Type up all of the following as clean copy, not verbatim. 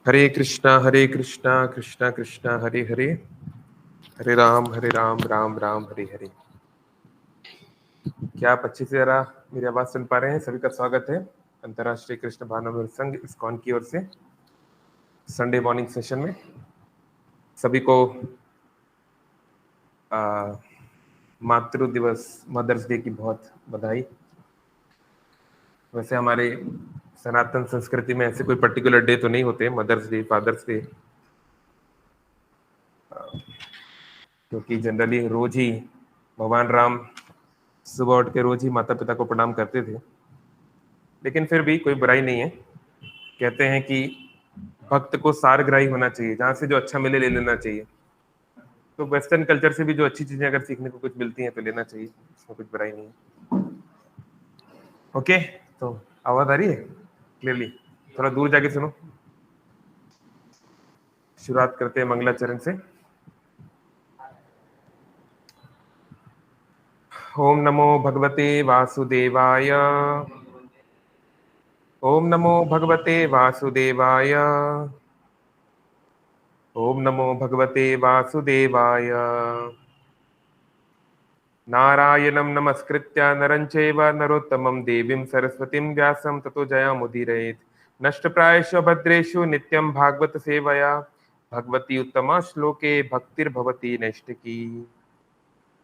हरे कृष्णा कृष्णा कृष्णा हरे हरे, हरे राम राम राम हरे हरे। क्या आप अच्छे से जरा मेरी आवाज सुन पा रहे हैं? सभी का स्वागत है अंतर्राष्ट्रीय कृष्ण भावनामृत संघ इस्कॉन की ओर से संडे मॉर्निंग सेशन में। सभी को मातृ दिवस, मदर्स डे की बहुत बधाई। वैसे हमारे सनातन संस्कृति में ऐसे कोई पर्टिकुलर डे तो नहीं होते, मदर्स डे, फादर्स डे, क्योंकि जनरली रोज ही भगवान राम सुबह उठ के रोज ही माता पिता को प्रणाम करते थे। लेकिन फिर भी कोई बुराई नहीं है। कहते हैं कि भक्त को सारग्राही होना चाहिए, जहां से जो अच्छा मिले ले लेना चाहिए। तो वेस्टर्न कल्चर से भी जो अच्छी चीजें अगर सीखने को कुछ मिलती हैं तो लेना चाहिए, इसमें कुछ बुराई नहीं है। ओके, तो आवाज आ रही है क्लियरली? थोड़ा दूर जाके सुनो। शुरुआत करते हैं मंगलाचरण से। ओम नमो भगवते वासुदेवाय। ओम नमो भगवते वासुदेवाय। ओम नमो भगवते वासुदेवाय। नारायणं नमस्कृत्य नरं चैव नरोत्तमं देवीं सरस्वतीं व्यासं ततो जयमुदीरयेत्। नष्टप्रायेषु भद्रेषु नित्यं भागवत सेवया भगवती उत्तमा श्लोके भक्तिर्भवति नैष्ठिकी।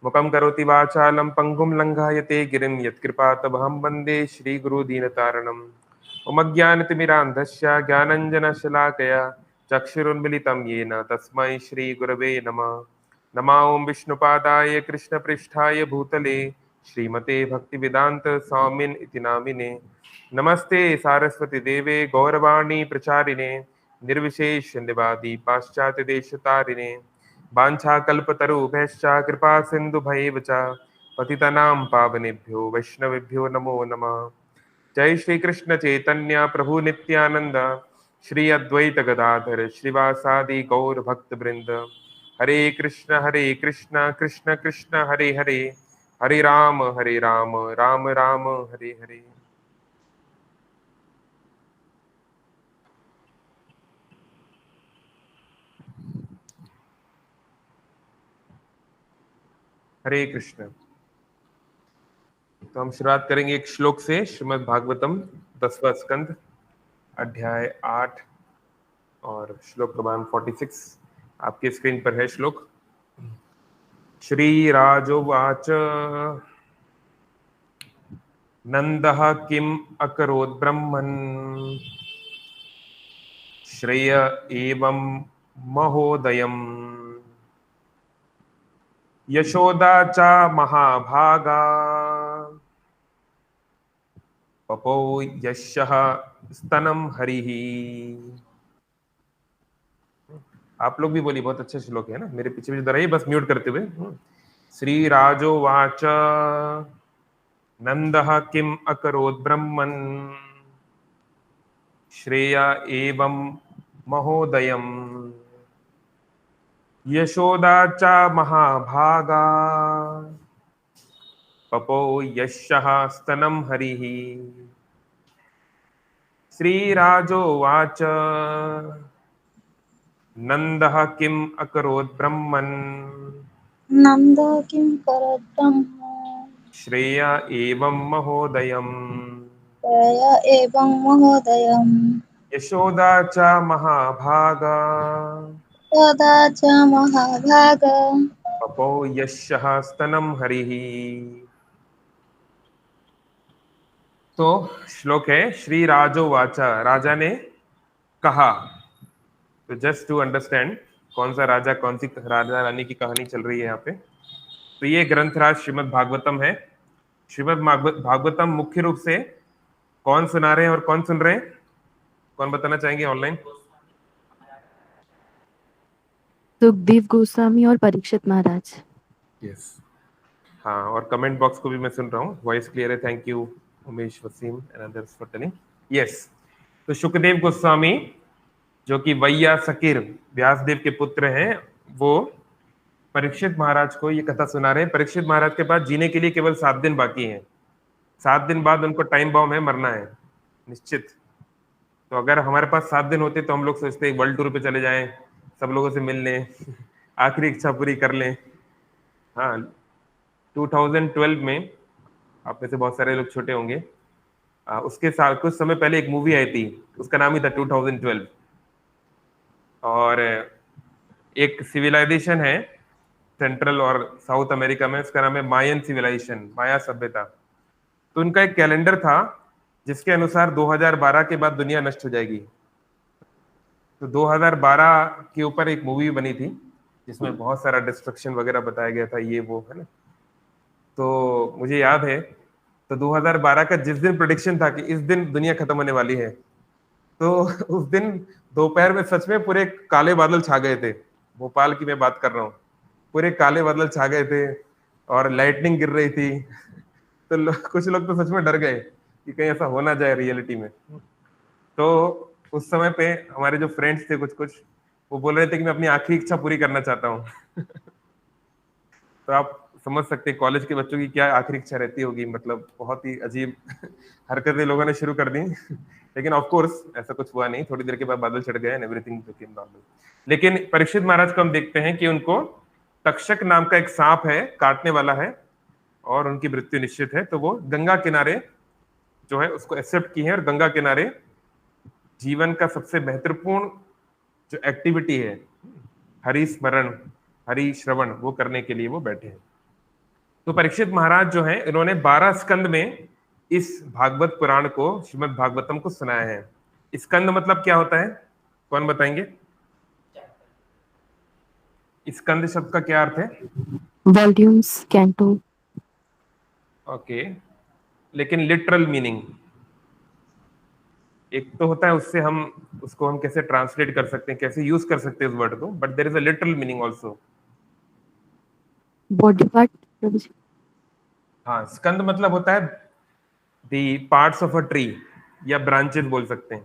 मुखं करोति वाचालं पङ्गुं लङ्घायते गिरिं यत्कृपातमहं वन्दे श्रीगुरुदीनतारणम्। उमज्ञानतिमिरान्धस्य ज्ञानञ्जनशलाकया चक्षुरुन्मिलितं येन तस्मै श्रीगुरवे नमः। नमः ओं विष्णुपादाय कृष्णपृष्ठाय भूतले श्रीमते भक्तिवेदान्त स्वामिन् इति नामिने। नमस्ते सारस्वती देवे गौरवाणी प्रचारिणे निर्विशेष निवादी पाश्चात्य देशतारिणे। वाञ्छाकल्पतरुभ्यश्च कृपा सिन्धुभैव च पतितनां पावनेभ्यो वैष्णवेभ्यो नमो नमः। जय श्री कृष्ण चैतन्य प्रभु नित्यानंद, श्री अद्वैत गदाधर श्रीवासादि गौर भक्त वृंद। हरे कृष्ण कृष्ण कृष्ण हरे हरे, हरे राम राम राम हरे हरे। हरे कृष्ण। तो हम शुरुआत करेंगे एक श्लोक से, श्रीमद् भागवतम 10वां स्कंद, अध्याय 8 और श्लोक क्रमांक 46 आपके स्क्रीन पर है। श्लोक श्रीराजोवाच। नंदः किम अकरोत् ब्रह्मन् श्रेय एवं महोदयम्। यशोदा च महाभागा पपौ यशः स्तनम हरिः। आप लोग भी बोलिए, बहुत अच्छा श्लोक है ना, मेरे पीछे भी रहिए बस म्यूट करते हुए। श्री राजोवाच। नंदः किम अकरोत् ब्रह्मन् श्रेय एवं महोदयम्। यशोदा च महाभागा पपौ यशः स्तनम हरिः। श्रीराजोवाच। नंदः किम अकरोत् ब्रह्मन् नंद किं करत् ब्रह्म श्रेय एवं महोदयम्। प्रय एवं महोदयम्। यशोदा च महाभागा तदा च महाभाग पपौ यशः स्तनम हरिः। तो श्लोक है श्री राजो वाचा, राजा ने कहा। तो जस्ट टू अंडरस्टैंड कौन सा राजा, कौन सी राजा रानी की कहानी चल रही है यहाँ पे। तो ये ग्रंथराज श्रीमद् भागवतम है। श्रीमद् भागवतम मुख्य रूप से कौन सुना रहे हैं और कौन सुन रहे हैं? कौन बताना चाहेंगे ऑनलाइन? सुखदेव गोस्वामी और परीक्षित महाराज। यस। हाँ, और कमेंट बॉक्स को भी मैं सुन रहा हूँ, वॉइस क्लियर है। Thank you Umesh, Wasim and others for telling. Yes. तो सुखदेव गोस्वामी जो कि वैया सकीर व्यासदेव के पुत्र हैं, वो परीक्षित महाराज को ये कथा सुना रहे हैं। परीक्षित महाराज के पास जीने के लिए केवल 7 दिन बाकी हैं। 7 दिन बाद उनको टाइम बॉम्ब है, मरना है निश्चित। तो अगर हमारे पास 7 दिन होते तो हम लोग सोचते एक वर्ल्ड टूर पे चले जाएं, सब लोगों से मिल लें, आखिरी इच्छा पूरी कर लें। हाँ, 2012 में, आप में से बहुत सारे लोग छोटे होंगे, उसके साथ कुछ समय पहले एक मूवी आई थी, उसका नाम ही था 2012। और एक सिविलाइजेशन है सेंट्रल और साउथ अमेरिका में, उसका नाम है मायन सिविलाइजेशन, माया सभ्यता। तो उनका एक कैलेंडर था जिसके अनुसार 2012 के बाद दुनिया नष्ट हो जाएगी। तो 2012 के ऊपर एक मूवी बनी थी जिसमें बहुत सारा डिस्ट्रक्शन वगैरह बताया गया था, ये वो है ना। तो मुझे याद है, तो 2012 का जिस दिन प्रेडिक्शन था कि इस दिन दुनिया खत्म होने वाली है, तो उस दिन दोपहर में सच में पूरे काले बादल छा गए थे। भोपाल की मैं बात कर रहा हूँ, पूरे काले बादल छा गए थे और लाइटनिंग गिर रही थी। तो कुछ लोग तो सच में डर गए कि कहीं ऐसा हो ना जाए रियलिटी में। तो उस समय पे हमारे जो फ्रेंड्स थे कुछ कुछ, वो बोल रहे थे कि मैं अपनी आखिरी इच्छा पूरी करना चाहता हूँ। तो आप समझ सकते हैं कॉलेज के बच्चों की क्या आखिरी इच्छा रहती होगी, मतलब बहुत ही अजीब हरकतें लोगों ने शुरू कर दी। लेकिन ऑफ कोर्स ऐसा कुछ हुआ नहीं, थोड़ी देर के बाद बादल छट गए एंड एवरीथिंग बिकेम नॉर्मल। लेकिन परीक्षित महाराज को हम देखते हैं कि उनको तक्षक नाम का एक सांप है, काटने वाला है, और उनकी मृत्यु निश्चित है। तो वो गंगा किनारे जो है उसको एक्सेप्ट की है, और गंगा किनारे जीवन का सबसे महत्वपूर्ण जो एक्टिविटी है, हरि स्मरण, हरि श्रवण, वो करने के लिए वो बैठे हैं। तो परीक्षित महाराज जो है, इन्होंने 12 स्कंद में इस भागवत पुराण को, श्रीमद् भागवतम को सुनाया है। स्कंद मतलब क्या होता है, कौन बताएंगे? स्कंद शब्द का क्या अर्थ है? Volumes, canto. ओके, लेकिन लिटरल मीनिंग एक तो होता है, उससे हम उसको हम कैसे ट्रांसलेट कर सकते हैं, कैसे यूज कर सकते हैं उस वर्ड को, but there is a literal meaning also. Body part, Prabhu ji. हाँ, स्कंद मतलब होता है the parts of a tree, या ब्रांचेस बोल सकते हैं,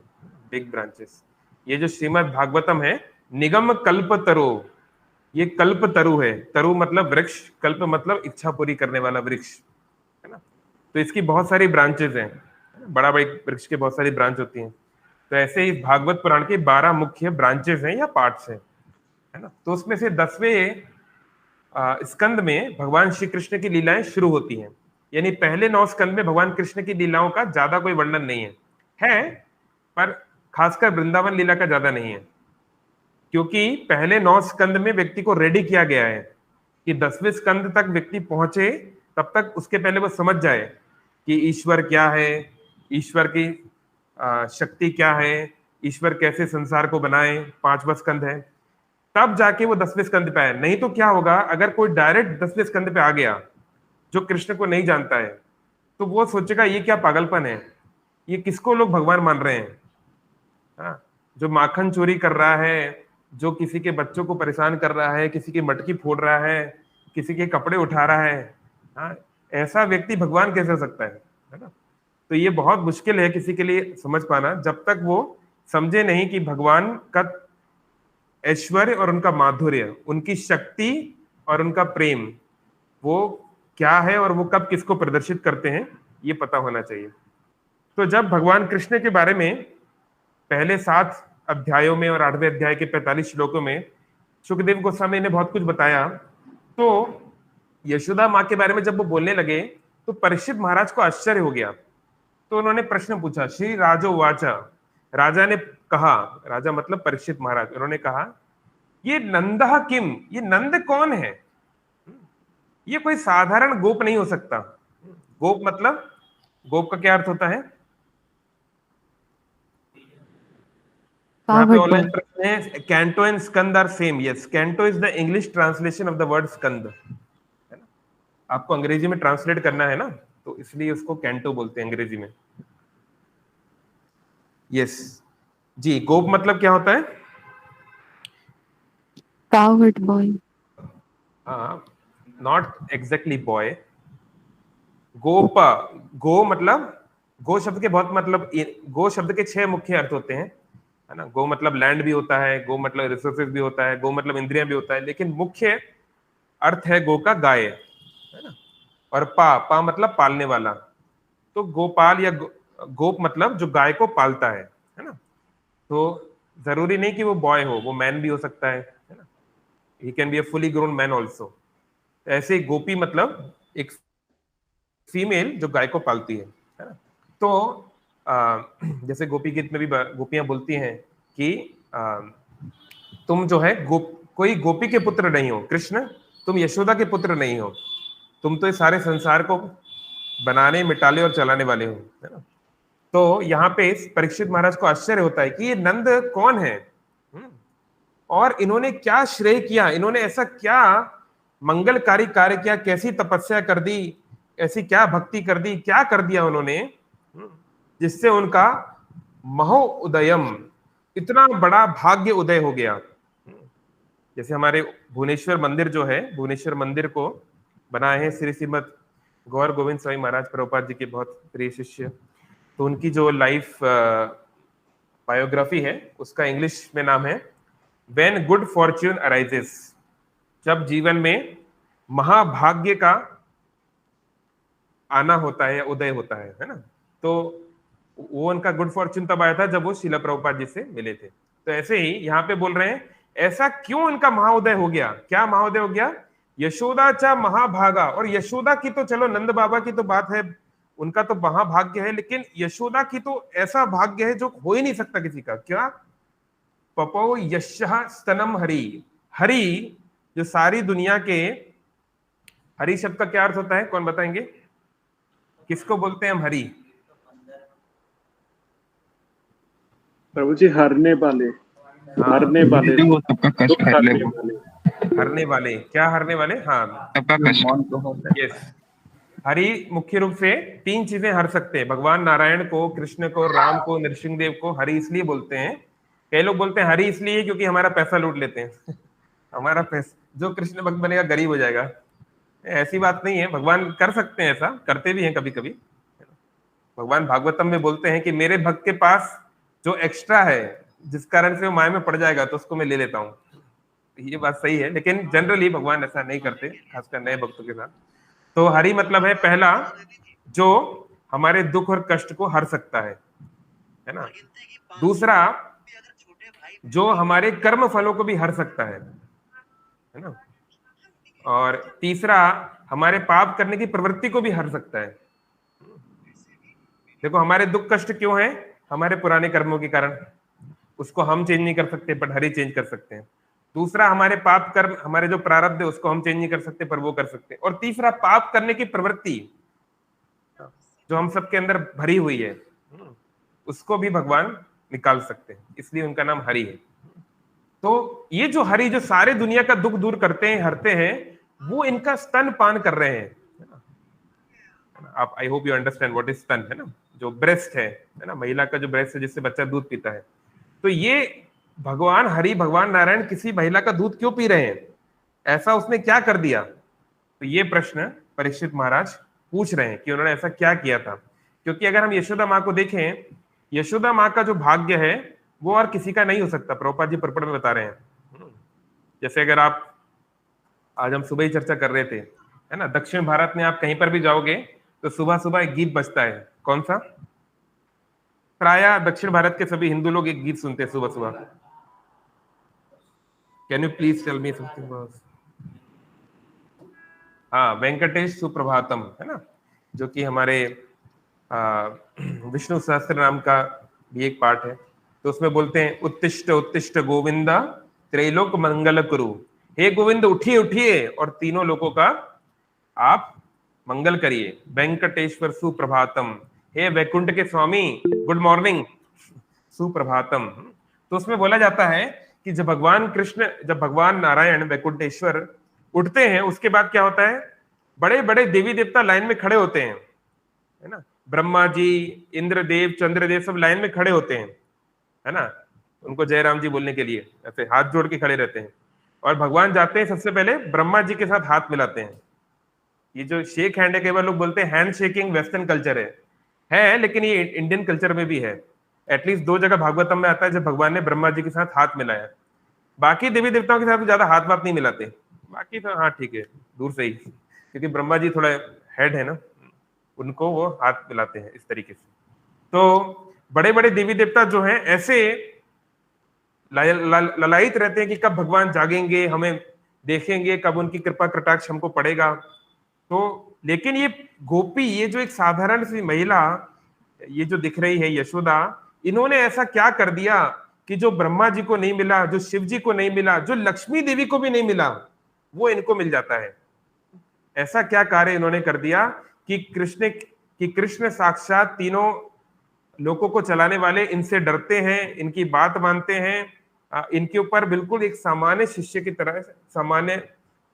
बिग ब्रांचेस। ये जो श्रीमद् भागवतम है, निगम कल्प तरो, ये कल्प तरु है। तरु मतलब वृक्ष, कल्प मतलब इच्छा पूरी करने वाला वृक्ष, है ना। तो इसकी बहुत सारी ब्रांचेस हैं, बड़ा बड़ा वृक्ष के बहुत सारी ब्रांच होती हैं। तो ऐसे ही भागवत पुराण के 12 मुख्य ब्रांचेस हैं या पार्ट्स हैं, है ना। तो उसमें से 10वें स्कंद में भगवान श्री कृष्ण की लीलाएं शुरू होती हैं। यानी पहले 9 स्कंद में भगवान कृष्ण की लीलाओं का ज्यादा कोई वर्णन नहीं है, पर खासकर वृंदावन लीला का ज्यादा नहीं है, क्योंकि पहले 9 स्कंद में व्यक्ति को रेडी किया गया है कि 10वें स्कंद तक व्यक्ति पहुंचे, तब तक उसके पहले वो समझ जाए कि ईश्वर क्या है, ईश्वर की शक्ति क्या है, ईश्वर कैसे संसार को बनाए, 5वां स्कंद है, तब जाके वो 10वें स्कंद पे आए। नहीं तो क्या होगा, अगर कोई डायरेक्ट 10वें स्कंद पे आ गया जो कृष्ण को नहीं जानता है, तो वो सोचेगा ये क्या पागलपन है, ये किसको लोग भगवान मान रहे हैं। हाँ, जो माखन चोरी कर रहा है, जो किसी के बच्चों को परेशान कर रहा है, किसी की मटकी फोड़ रहा है, किसी के कपड़े उठा रहा है, हाँ, ऐसा व्यक्ति भगवान कैसे हो सकता है ना। तो ये बहुत मुश्किल है किसी के लिए समझ पाना, जब तक वो समझे नहीं कि भगवान का ऐश्वर्य और उनका माधुर्य, उनकी शक्ति और उनका प्रेम, वो क्या है और वो कब किसको प्रदर्शित करते हैं, ये पता होना चाहिए। तो जब भगवान कृष्ण के बारे में पहले 7 अध्यायों में और 8वें अध्याय के 45 श्लोकों में सुखदेव गोस्वामी ने बहुत कुछ बताया, तो यशोदा माँ के बारे में जब वो बोलने लगे तो परीक्षित महाराज को आश्चर्य हो गया। तो उन्होंने प्रश्न पूछा, श्री राजो वाचा, राजा ने कहा, राजा मतलब परीक्षित महाराज, उन्होंने कहा ये नंदा किम, ये नंद कौन है, ये कोई साधारण गोप नहीं हो सकता। गोप मतलब, गोप का क्या अर्थ होता है? यहाँ पे ऑनलाइन प्रश्न है, canto and Skandha are same? Yes, canto is the English translation of the word Skandha, है ना। आपको अंग्रेजी में ट्रांसलेट करना है ना, तो इसलिए उसको कैंटो बोलते हैं अंग्रेजी में। यस जी, गोप मतलब क्या होता है? Coward boy. हाँ, नॉट एग्जैक्टली बॉय। गोपा, गो मतलब, गो शब्द के बहुत मतलब, गो शब्द के 6 मुख्य अर्थ होते हैं, है ना। गो मतलब लैंड भी होता है, गो मतलब रिसोर्सेज भी होता है, गो मतलब इंद्रियां भी होता है, लेकिन मुख्य अर्थ है गो का गाय, है ना। और पा मतलब पालने वाला। तो गोपाल या गोप मतलब जो गाय को पालता है ना। तो जरूरी नहीं कि वो बॉय हो, वो मैन भी हो सकता है ना, he can be a fully grown man also. ऐसे गोपी मतलब एक फीमेल जो गाय को पालती है ना। तो जैसे गोपी गीत में भी गोपियां बोलती हैं कि तुम जो है कोई गोपी के पुत्र नहीं हो कृष्ण, तुम यशोदा के पुत्र नहीं हो, तुम तो इस सारे संसार को बनाने, मिटाने और चलाने वाले हो, है ना। तो यहाँ पे परीक्षित महाराज को आश्चर्य होता है कि ये नंद कौन है, और इन्होंने क्या श्रेय किया, इन्होंने ऐसा क्या मंगलकारी कार्य किया, कैसी तपस्या कर दी, ऐसी क्या भक्ति कर दी, क्या कर दिया उन्होंने जिससे उनका महो उदयम, इतना बड़ा भाग्य उदय हो गया। जैसे हमारे भुवनेश्वर मंदिर जो है, भुवनेश्वर मंदिर को बनाए हैं श्री श्रीमद गौर गोविंद स्वामी महाराज प्रभुपाद जी के बहुत प्रिय शिष्य। तो उनकी जो लाइफ बायोग्राफी है उसका इंग्लिश में नाम है व्हेन गुड फॉर्च्यून अराइजेस, जब जीवन में महाभाग्य का आना होता है या उदय होता है ना। तो वो उनका गुड फॉर्च्यून तब आया था जब वो शिला प्रभुपाद जी से मिले थे। तो ऐसे ही यहाँ पे बोल रहे हैं ऐसा क्यों इनका महाउदय हो गया, क्या महाउदय हो गया, यशोदा चा महाभागा। और यशोदा की तो चलो नंद बाबा की तो बात है, उनका तो महाभाग्य है, लेकिन यशोदा की तो ऐसा भाग्य है जो हो ही नहीं सकता किसी का। क्या, पपो यशः स्तनम हरि, हरि जो सारी दुनिया के, हरि शब्द का क्या अर्थ होता है, कौन बताएंगे, किसको बोलते हैं हम हरि? प्रभु जी हरने वाले, हरने वाले, वो सबका कष्ट हर ले, हरने वाले, क्या हरने वाले, हाँ सबका कष्ट। यस, हरि मुख्य रूप से तीन चीजें हर सकते हैं, भगवान नारायण को, कृष्ण को, राम को, नृसिंहदेव को हरि इसलिए बोलते हैं। कई लोग बोलते हैं हरि इसलिए क्योंकि हमारा पैसा लूट लेते हैं हमारा पैसा, जो कृष्ण भक्त बनेगा गरीब हो जाएगा। ऐसी बात नहीं है, भगवान कर सकते हैं, ऐसा करते भी हैं कभी कभी। भगवान भागवतम में बोलते हैं कि मेरे भक्त के पास जो एक्स्ट्रा है जिस कारण से वो माया में पड़ जाएगा तो उसको मैं ले लेता हूँ। ये बात सही है, लेकिन जनरली भगवान ऐसा नहीं करते, खासकर नए भक्तों के साथ। तो हरि मतलब है पहला जो हमारे दुख और कष्ट को हर सकता है ना। दूसरा जो हमारे कर्म फलों को भी हर सकता है ना। और तीसरा हमारे पाप करने की प्रवृत्ति को भी हर सकता है। देखो हमारे दुख कष्ट क्यों है, हमारे पुराने कर्मों के कारण, उसको हम चेंज नहीं कर सकते पर हरि चेंज कर सकते हैं। दूसरा हमारे पाप कर्म, हमारे जो प्रारब्ध है उसको हम चेंज नहीं कर सकते पर वो कर सकते हैं। और तीसरा पाप करने की प्रवृत्ति जो हम सबके अंदर भरी हुई है उसको भी भगवान निकाल सकते हैं, इसलिए उनका नाम हरि है। तो ये जो हरि जो सारे दुनिया का दुख दूर करते हैं, हरते हैं, वो इनका स्तन पान कर रहे हैं। आप, I hope you understand what is स्तन, है ना, जो ब्रेस्ट है ना, महिला का जो ब्रेस्ट है जिससे बच्चा दूध पीता है। तो ये भगवान हरि, भगवान नारायण किसी महिला का दूध क्यों पी रहे हैं, ऐसा उसने क्या कर दिया? तो ये प्रश्न परीक्षित महाराज पूछ रहे हैं कि उन्होंने ऐसा क्या किया था। क्योंकि अगर हम यशोदा माँ को देखें, यशोदा माँ का जो भाग्य है वो और किसी का नहीं हो सकता। प्रभुपाद जी परपड़ में बता रहे हैं। जैसे अगर आप, आज हम सुबह ही चर्चा कर रहे थे, है ना, दक्षिण भारत में आप कहीं पर भी जाओगे तो सुबह सुबह एक गीत बजता है, कौन सा? प्राय दक्षिण भारत के सभी हिंदू लोग एक गीत सुनते हैं सुबह सुबह। Can you please tell me something? हाँ, वेंकटेश सुप्रभातम, है ना, जो कि हमारे विष्णु सहस्त्र नाम का भी एक पार्ट है। तो उसमें बोलते हैं उत्तिष्ठ उत्तिष्ठ गोविंदा त्रैलोक मंगल कुरु, हे गोविंद उठिए उठिए और तीनों लोगों का आप मंगल करिए। वेंकटेश्वर सुप्रभातम, हे वैकुंठ के स्वामी गुड मॉर्निंग सुप्रभातम। तो उसमें बोला जाता है कि जब भगवान कृष्ण, जब भगवान नारायण वैकुंठेश्वर उठते हैं उसके बाद क्या होता है, बड़े बड़े देवी देवता लाइन में खड़े होते हैं, है ना, ब्रह्मा जी, इंद्रदेव, चंद्रदेव सब लाइन में खड़े होते हैं, है ना, उनको जय राम जी बोलने के लिए ऐसे हाथ जोड़ के खड़े रहते हैं। और भगवान जाते हैं सबसे पहले ब्रह्मा जी के साथ हाथ मिलाते हैं। ये जो शेक हैंड है, कई बार लोग बोलते हैं हैंड शेकिंग वेस्टर्न कल्चर है, लेकिन ये इंडियन कल्चर में भी है। एटलीस्ट 2 जगह भागवतम में आता है जब भगवान ने ब्रह्मा जी के साथ हाथ मिलाया। बाकी देवी देवताओं के साथ तो ज्यादा हाथ बात नहीं मिलाते, बाकी तो हाँ ठीक है दूर से ही, क्योंकि ब्रह्मा जी थोड़ा हेड है ना, उनको वो हाथ मिलाते हैं इस तरीके से। तो बड़े बड़े देवी देवता जो हैं ऐसे ललायित रहते हैं कि कब भगवान जागेंगे, हमें देखेंगे, कब उनकी कृपा कटाक्ष हमको पड़ेगा। तो लेकिन ये गोपी, ये जो एक साधारण सी महिला, ये जो दिख रही है यशोदा, इन्होंने ऐसा क्या कर दिया कि जो ब्रह्मा जी को नहीं मिला, जो शिव जी को नहीं मिला, जो लक्ष्मी देवी को भी नहीं मिला, वो इनको मिल जाता है। ऐसा क्या कार्य इन्होंने कर दिया कि कृष्ण साक्षात तीनों लोगों को चलाने वाले इनसे डरते हैं, इनकी बात मानते हैं, इनके ऊपर बिल्कुल एक सामान्य शिष्य की तरह, सामान्य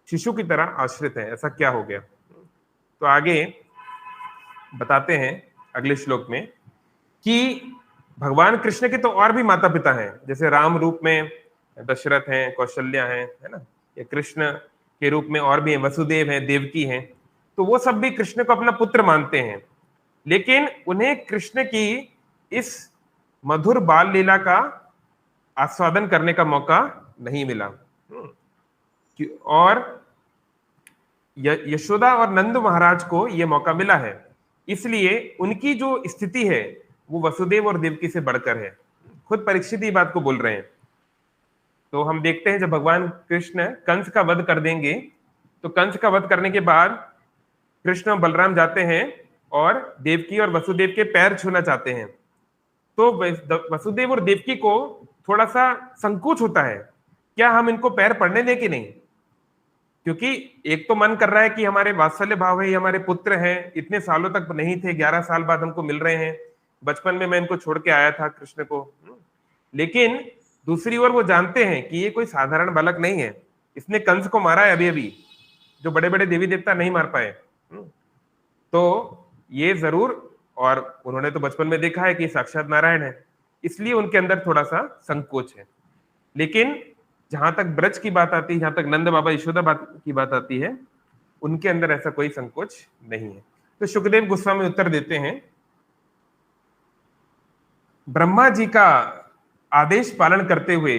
शिशु की तरह आश्रित है। ऐसा क्या हो गया? तो आगे बताते हैं अगले श्लोक में कि भगवान कृष्ण के तो और भी माता पिता हैं, जैसे राम रूप में दशरथ हैं, कौशल्या हैं, है ना, या कृष्ण के रूप में और भी हैं, वसुदेव हैं, देवकी हैं। तो वो सब भी कृष्ण को अपना पुत्र मानते हैं, लेकिन उन्हें कृष्ण की इस मधुर बाल लीला का आस्वादन करने का मौका नहीं मिला। और यशोदा और नंद महाराज को यह मौका मिला है, इसलिए उनकी जो स्थिति है वो वसुदेव और देवकी से बढ़कर है। खुद परीक्षित ये बात को बोल रहे हैं। तो हम देखते हैं जब भगवान कृष्ण कंस का वध कर देंगे, तो कंस का वध करने के बाद कृष्ण और बलराम जाते हैं और देवकी और वसुदेव के पैर छूना चाहते हैं। तो वसुदेव और देवकी को थोड़ा सा संकोच होता है, क्या हम इनको पैर पड़ने दें कि नहीं, क्योंकि एक तो मन कर रहा है कि हमारे वात्सल्य भाव है, ये हमारे पुत्र हैं, इतने सालों तक नहीं थे, 11 साल बाद हमको मिल रहे हैं, बचपन में मैं इनको छोड़ के आया था कृष्ण को। लेकिन दूसरी ओर वो जानते हैं कि ये कोई साधारण बालक नहीं है, इसने कंस को मारा है अभी अभी, जो बड़े बड़े देवी देवता नहीं मार पाए। तो ये जरूर, और उन्होंने तो बचपन में देखा है कि साक्षात नारायण है, इसलिए उनके अंदर थोड़ा सा संकोच है। लेकिन जहां तक ब्रज की बात आती है, जहां तक नंद बाबा यशोदा की बात आती है, उनके अंदर ऐसा कोई संकोच नहीं है। तो सुखदेव गोस्वामी उत्तर देते हैं, ब्रह्मा जी का आदेश पालन करते हुए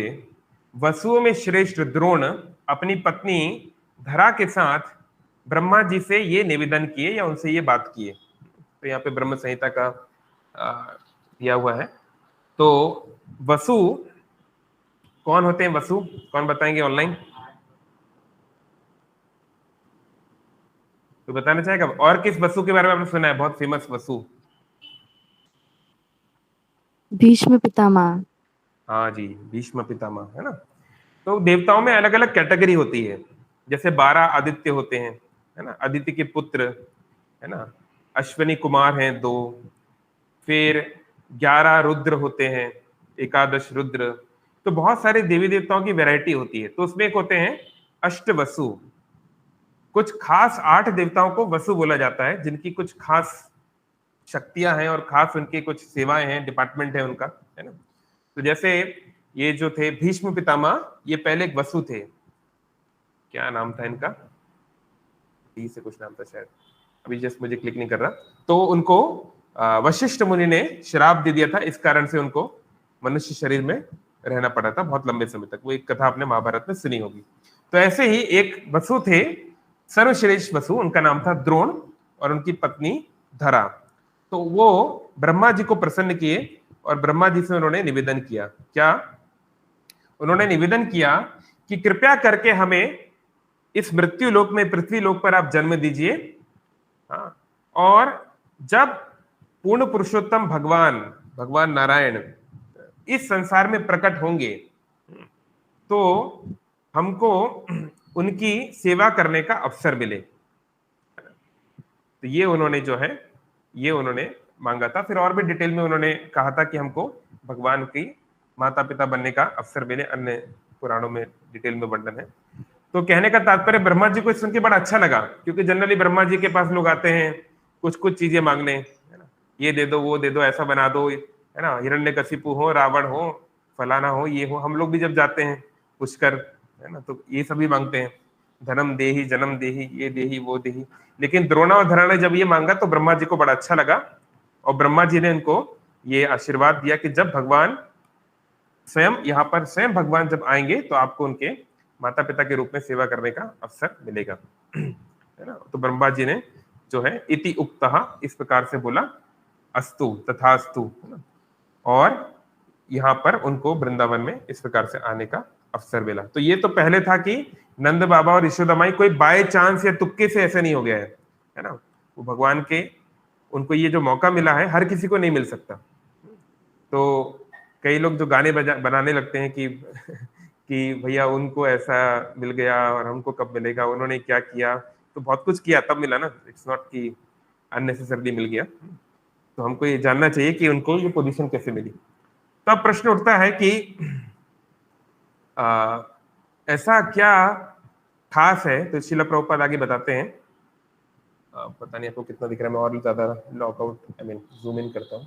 वसुओं में श्रेष्ठ द्रोण अपनी पत्नी धरा के साथ ब्रह्मा जी से ये निवेदन किए या उनसे ये बात किए। तो यहाँ पे ब्रह्म संहिता का दिया हुआ है। तो वसु कौन होते हैं? वसु कौन बताएंगे ऑनलाइन? तो बताना चाहेगा? और किस वसु के बारे में आपने सुना है बहुत फेमस वसु? भीष्म पितामह। हाँ जी, भीष्म पितामह, है ना। तो देवताओं में अलग अलग कैटेगरी होती है, जैसे 12 आदित्य होते हैं, है ना, आदित्य के पुत्र, है ना, अश्विनी कुमार हैं 2, फिर 11 रुद्र होते हैं, 11 रुद्र। तो बहुत सारे देवी देवताओं की वैरायटी होती है। तो उसमें एक होते हैं अष्टवसु, कुछ खास 8 देवताओं को वसु बोला जाता है, जिनकी कुछ खास शक्तियां हैं और खास उनकी कुछ सेवाएं हैं, डिपार्टमेंट है उनका, है ना। तो जैसे ये जो थे भीष्म पितामह, ये पहले एक वसु थे, क्या नाम था इनका? टी से कुछ नाम था शायद, अभी जस्ट मुझे क्लिक नहीं कर रहा। तो उनको वशिष्ठ मुनि ने श्राप दे दिया था, इस कारण से उनको मनुष्य शरीर में रहना पड़ा था बहुत लंबे समय तक। वो एक कथा आपने महाभारत में सुनी होगी। तो ऐसे ही एक वसु थे, सर्वश्रेष्ठ वसु, उनका नाम था द्रोण, और उनकी पत्नी धरा। तो वो ब्रह्मा जी को प्रसन्न किए और ब्रह्मा जी से उन्होंने निवेदन किया। क्या उन्होंने निवेदन किया? कि कृपया करके हमें इस मृत्यु लोक में, पृथ्वी लोक पर आप जन्म दीजिए। हाँ, और जब पूर्ण पुरुषोत्तम भगवान नारायण इस संसार में प्रकट होंगे, तो हमको उनकी सेवा करने का अवसर मिले। तो ये उन्होंने जो है, ये उन्होंने मांगा था। फिर और भी डिटेल में उन्होंने कहा था कि हमको भगवान की माता पिता बनने का अवसर मिले, अन्य पुराणों में डिटेल में वर्णन है। तो कहने का तात्पर्य, ब्रह्मा जी को सुन के बड़ा अच्छा लगा, क्योंकि जनरली ब्रह्मा जी के पास लोग आते हैं कुछ चीजें मांगने, है ना, ये दे दो, वो दे दो, ऐसा बना दो, है ना, हिरण्यकशिपु हो, रावण हो, फलाना हो, ये हो। हम लोग भी जब जाते हैं पुष्कर, है ना, तो ये सभी मांगते हैं, धनम देही, जन्म देही, ये देही, वो देही। लेकिन द्रोणा और धरा ने जब ये मांगा तो ब्रह्मा जी को बड़ा अच्छा लगा, और ब्रह्मा जी ने उनको ये आशीर्वाद दिया कि जब भगवान स्वयं यहाँ पर, स्वयं भगवान जब आएंगे तो आपको उनके माता पिता के रूप में सेवा करने का अवसर मिलेगा, है ना। तो ब्रह्मा जी ने जो है इति उक्तः, इस प्रकार से बोला, अस्तु तथास्तु, है ना। और यहाँ पर उनको वृंदावन में इस प्रकार से आने का अवसर मिला। तो ये तो पहले था कि नंद बाबा और यशोदा माई कोई बाय चांस या तुक्के से ऐसे नहीं हो गया है ना। वो भगवान के, उनको ये जो मौका मिला है हर किसी को नहीं मिल सकता। तो कई लोग जो गाने बनाने लगते हैं कि भैया उनको ऐसा मिल गया और हमको कब मिलेगा, उन्होंने क्या किया, तो बहुत कुछ किया तब मिला ना। इट्स नॉट कि अननेसेसरली मिल गया। तो हमको ये जानना चाहिए कि उनको ये पोजीशन कैसे मिली। तो अब प्रश्न उठता है कि ऐसा क्या खास है। तो श्रील प्रभुपाद आगे बताते हैं, पता नहीं आपको कितना दिख रहा है, मैं और ज्यादा लॉकआउट जूम इन करता हूँ।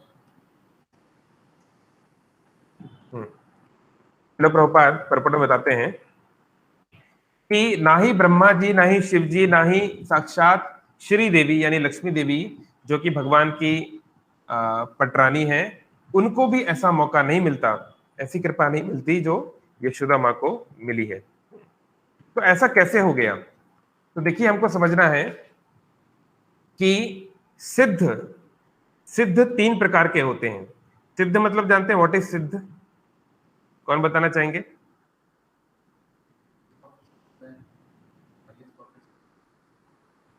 श्रील प्रभुपाद पर्पट में बताते हैं कि ना ही ब्रह्मा जी, ना ही शिव जी, ना ही साक्षात श्री देवी यानी लक्ष्मी देवी जो कि भगवान की पटरानी है, उनको भी ऐसा मौका नहीं मिलता, ऐसी कृपा नहीं मिलती जो यशोदा माँ को मिली है। तो ऐसा कैसे हो गया? तो देखिए, हमको समझना है कि सिद्ध 3 प्रकार के होते हैं। सिद्ध मतलब जानते हैं, व्हाट इज सिद्ध? कौन बताना चाहेंगे?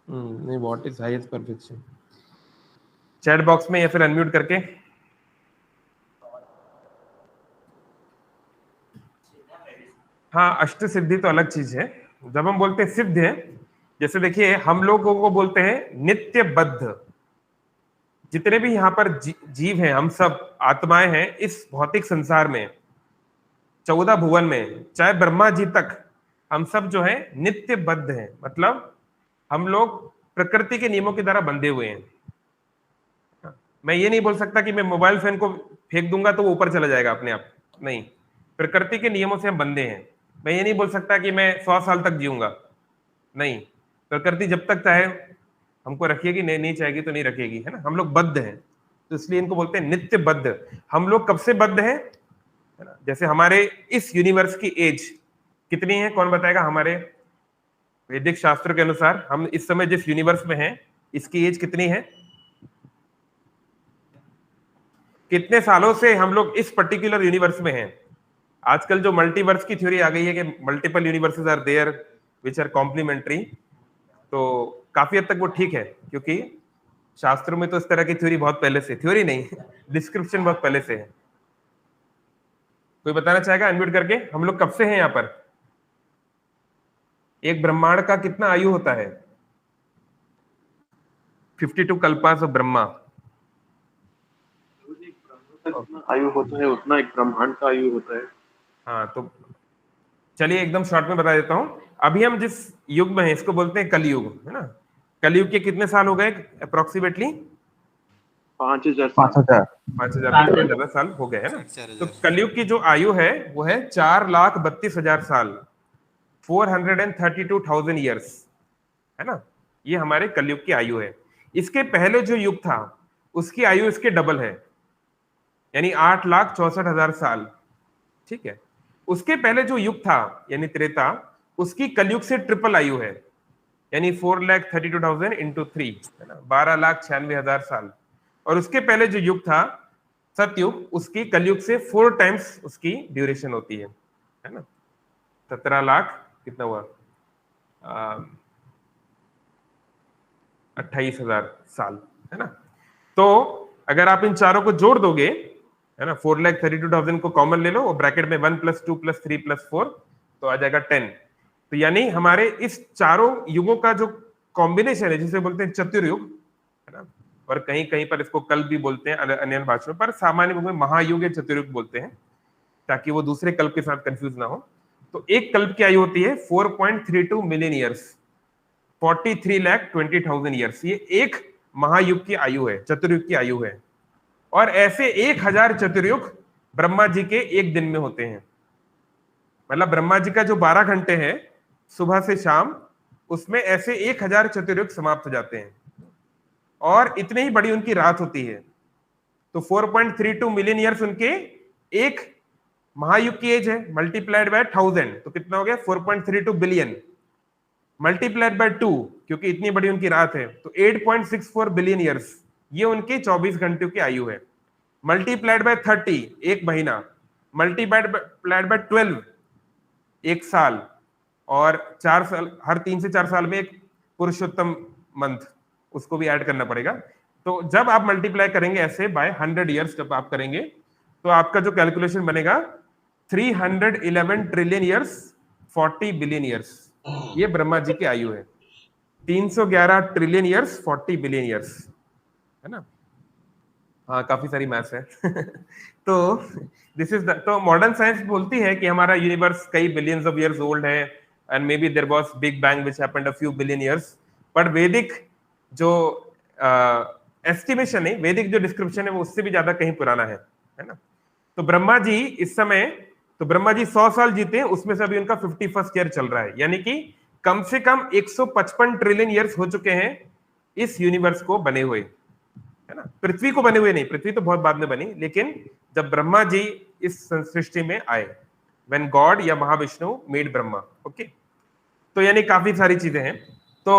नहीं, what is highest perfection? Chat box में या फिर अनम्यूट करके। हाँ, अष्ट सिद्धि तो अलग चीज है। जब हम बोलते हैं सिद्ध है, जैसे देखिए हम लोगों को बोलते हैं नित्यबद्ध। जितने भी यहाँ पर जीव हैं, हम सब आत्माएं हैं इस भौतिक संसार में, 14 भुवन में, चाहे ब्रह्मा जी तक, हम सब जो है नित्यबद्ध हैं। मतलब हम लोग प्रकृति के नियमों के द्वारा बंधे हुए हैं। मैं ये नहीं बोल सकता कि मैं मोबाइल फोन को फेंक दूंगा तो वो ऊपर चला जाएगा अपने आप, नहीं। प्रकृति के नियमों से हम बंधे हैं। मैं ये नहीं बोल सकता कि मैं 100 साल तक जीऊंगा, नहीं। प्रकृति जब तक चाहे हमको रखेगी, नहीं चाहेगी तो नहीं रखेगी, है ना। हम लोग बद्ध हैं, तो इसलिए इनको बोलते हैं नित्य बद्ध। हम लोग कब से बद्ध हैं, है ना। जैसे हमारे इस यूनिवर्स की एज कितनी है, कौन बताएगा? हमारे वैदिक शास्त्र के अनुसार हम इस समय जिस यूनिवर्स में हैं, इसकी एज कितनी है? कितने सालों से हम लोग इस पर्टिकुलर यूनिवर्स में हैं? आजकल जो मल्टीवर्स की थ्योरी आ गई है कि multiple universes are there which are complementary, तो काफी हद तक वो ठीक है, क्योंकि शास्त्रों में तो इस तरह की थ्योरी बहुत पहले से, थ्योरी नहीं डिस्क्रिप्शन बहुत पहले से है। कोई बताना चाहेगा अनम्यूट करके? हम लोग कब से हैं यहाँ पर? एक ब्रह्मांड का कितना आयु होता है? 52 कल्पास ऑफ ब्रह्मा। आयु होता है उतना एक ब्रह्मांड का आयु होता है। हाँ, तो चलिए एकदम शॉर्ट में बता देता हूं। अभी हम जिस युग में हैं इसको बोलते हैं कलयुग, है ना। कलयुग के कितने साल हो गए अप्रोक्सीमेटली? 5000 ज्यादा साल हो गए, है ना। तो कलयुग की जो आयु है वो है 4,32,000 साल, 432,000 ईयर्स, है ना। ये हमारे कलयुग की आयु है। इसके पहले जो युग था उसकी आयु इसके डबल है, यानी 8,64,000 साल, ठीक है। उसके पहले जो युग था यानी त्रेता, उसकी कलयुग से ट्रिपल आयु है, यानी 4,32,000 इंटू 3, है ना, 12,96,000 साल। और उसके पहले जो युग था सतयुग, उसकी कलयुग से 4 टाइम्स उसकी ड्यूरेशन होती है ना। 17 लाख कितना हुआ? 28,000 साल, है ना। तो अगर आप इन चारों को जोड़ दोगे, है ना, 4,32,000 को कॉमन ले लो और ब्रैकेट में 1 + 2 + 3 + 4 तो आ जाएगा 10। तो यानी हमारे इस चारों युगों का जो कॉम्बिनेशन है, जिसे बोलते हैं चतुर्युग, है ना। और कहीं कहीं पर इसको कल्प भी बोलते हैं अन्य भाषाओं पर, सामान्य रूप में महायुग या चतुर्युग बोलते हैं, ताकि वो दूसरे कल्प के साथ कंफ्यूज ना हो। तो एक कल्प की आयु होती है 4.32 मिलियन ईयर्स, 43,20,000 ईयर्स। ये एक महायुग की आयु है, चतुर्युग की आयु है। और ऐसे 1000 चतुर्युग ब्रह्मा जी के एक दिन में होते हैं। मतलब ब्रह्मा जी का जो 12 घंटे हैं सुबह से शाम, उसमें ऐसे 1000 चतुर्युग समाप्त हो जाते हैं, और इतनी ही बड़ी उनकी रात होती है। तो 4.32 मिलियन ईयर्स उनके एक महायुग की एज है, मल्टीप्लाइड बाय 1000 तो कितना हो गया? 4.32 बिलियन, मल्टीप्लाइड बाय 2 क्योंकि इतनी बड़ी उनकी रात है, तो 8.64 बिलियन ईयर्स, ये उनके 24 घंटे की आयु है। मल्टीप्लाइड बाय 30 एक महीना, मल्टीप्लाइड बाय 12 एक साल, और 4 साल, हर 3 से 4 साल में एक पुरुषोत्तम मंथ, उसको भी ऐड करना पड़ेगा। तो जब आप मल्टीप्लाई करेंगे ऐसे बाय 100 ईयर्स जब आप करेंगे, तो आपका जो कैलकुलेशन बनेगा 311 ट्रिलियन ईयर्स 40 बिलियन ईयर्स, ये ब्रह्मा जी की आयु है। 311 ट्रिलियन ईयर्स 40 बिलियन ईयर्स, है ना। हाँ, काफी सारी मैथ्स है। तो दिस इज तो मॉडर्न साइंस बोलती है कि हमारा यूनिवर्स कई बिलियंस ऑफ ईयर्स ओल्ड है, and maybe there was big bang which happened a few billion years. But Vedic जो एस्टिमेशन है, वैदिक जो डिस्क्रिप्शन है, वो उससे भी ज्यादा कहीं पुराना है ना। तो ब्रह्मा जी इस समय, तो ब्रह्मा जी 100 साल जीते हैं, उसमें से अभी उनका 51st ईयर चल रहा है, यानी कि कम से कम 155 ट्रिलियन ईयर्स हो चुके हैं इस यूनिवर्स को बने हुए, है ना। पृथ्वी को बने हुए नहीं, पृथ्वी तो बहुत बाद में बनी, लेकिन जब ब्रह्मा जी इस सृष्टि में आए, व्हेन गॉड या महाविष्णु मेड ब्रह्मा, ओके। तो यानी काफी सारी चीजें हैं। तो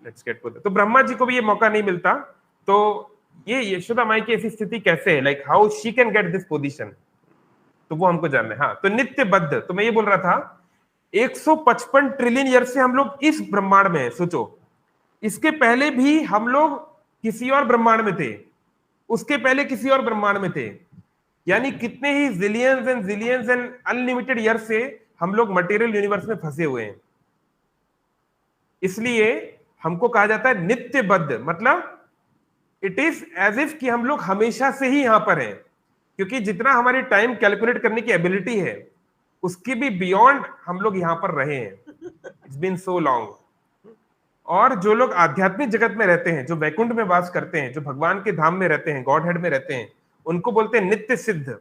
लेट्स गेट टू तो ब्रह्मा जी को भी ये मौका नहीं मिलता, तो ये यशोदा माई की ऐसी स्थिति कैसे है, like how she can get this position, तो वो हमको जानना है। हाँ, तो नित्यबद्ध, तो मैं ये बोल रहा था 155 ट्रिलियन ईयर से हम लोग इस ब्रह्मांड में हैं। सोचो, इसके पहले भी हम लोग किसी और ब्रह्मांड में थे, उसके पहले किसी और ब्रह्मांड में थे, यानी कितने ही जिलियंस एंड अनलिमिटेड ईयर से हम लोग मटेरियल यूनिवर्स में फंसे हुए हैं। इसलिए हमको कहा जाता है नित्यबद्ध, मतलब इट इज एज इफ कि हम लोग हमेशा से ही यहां पर हैं, क्योंकि जितना हमारी टाइम कैलकुलेट करने की एबिलिटी है, उसकी भी बियॉन्ड हम लोग यहां पर रहे हैं। It's been so long. और जो लोग आध्यात्मिक जगत में रहते हैं, जो वैकुंठ में वास करते हैं, जो भगवान के धाम में रहते हैं, गॉड हेड में रहते हैं, उनको बोलते हैं नित्य सिद्ध।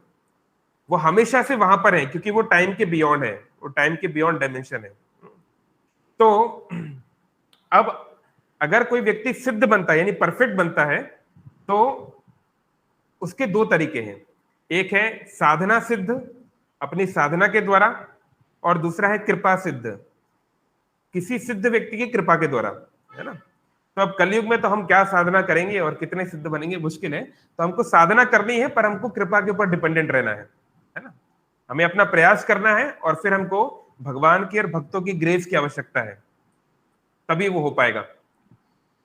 वो हमेशा से वहां पर है, क्योंकि वो टाइम के बियॉन्ड है, वो टाइम के बियॉन्ड डायमेंशन है। तो अब अगर कोई व्यक्ति सिद्ध बनता है, यानी परफेक्ट बनता है, तो उसके दो तरीके हैं। एक है साधना सिद्ध, अपनी साधना के द्वारा, और दूसरा है कृपा सिद्ध, किसी सिद्ध व्यक्ति की कृपा के द्वारा, है ना। तो अब कलयुग में तो हम क्या साधना करेंगे और कितने सिद्ध बनेंगे, मुश्किल है। तो हमको साधना करनी है, पर हमको कृपा के ऊपर डिपेंडेंट रहना है ना। हमें अपना प्रयास करना है, और फिर हमको भगवान की और भक्तों की ग्रेस की आवश्यकता है, तभी वो हो पाएगा।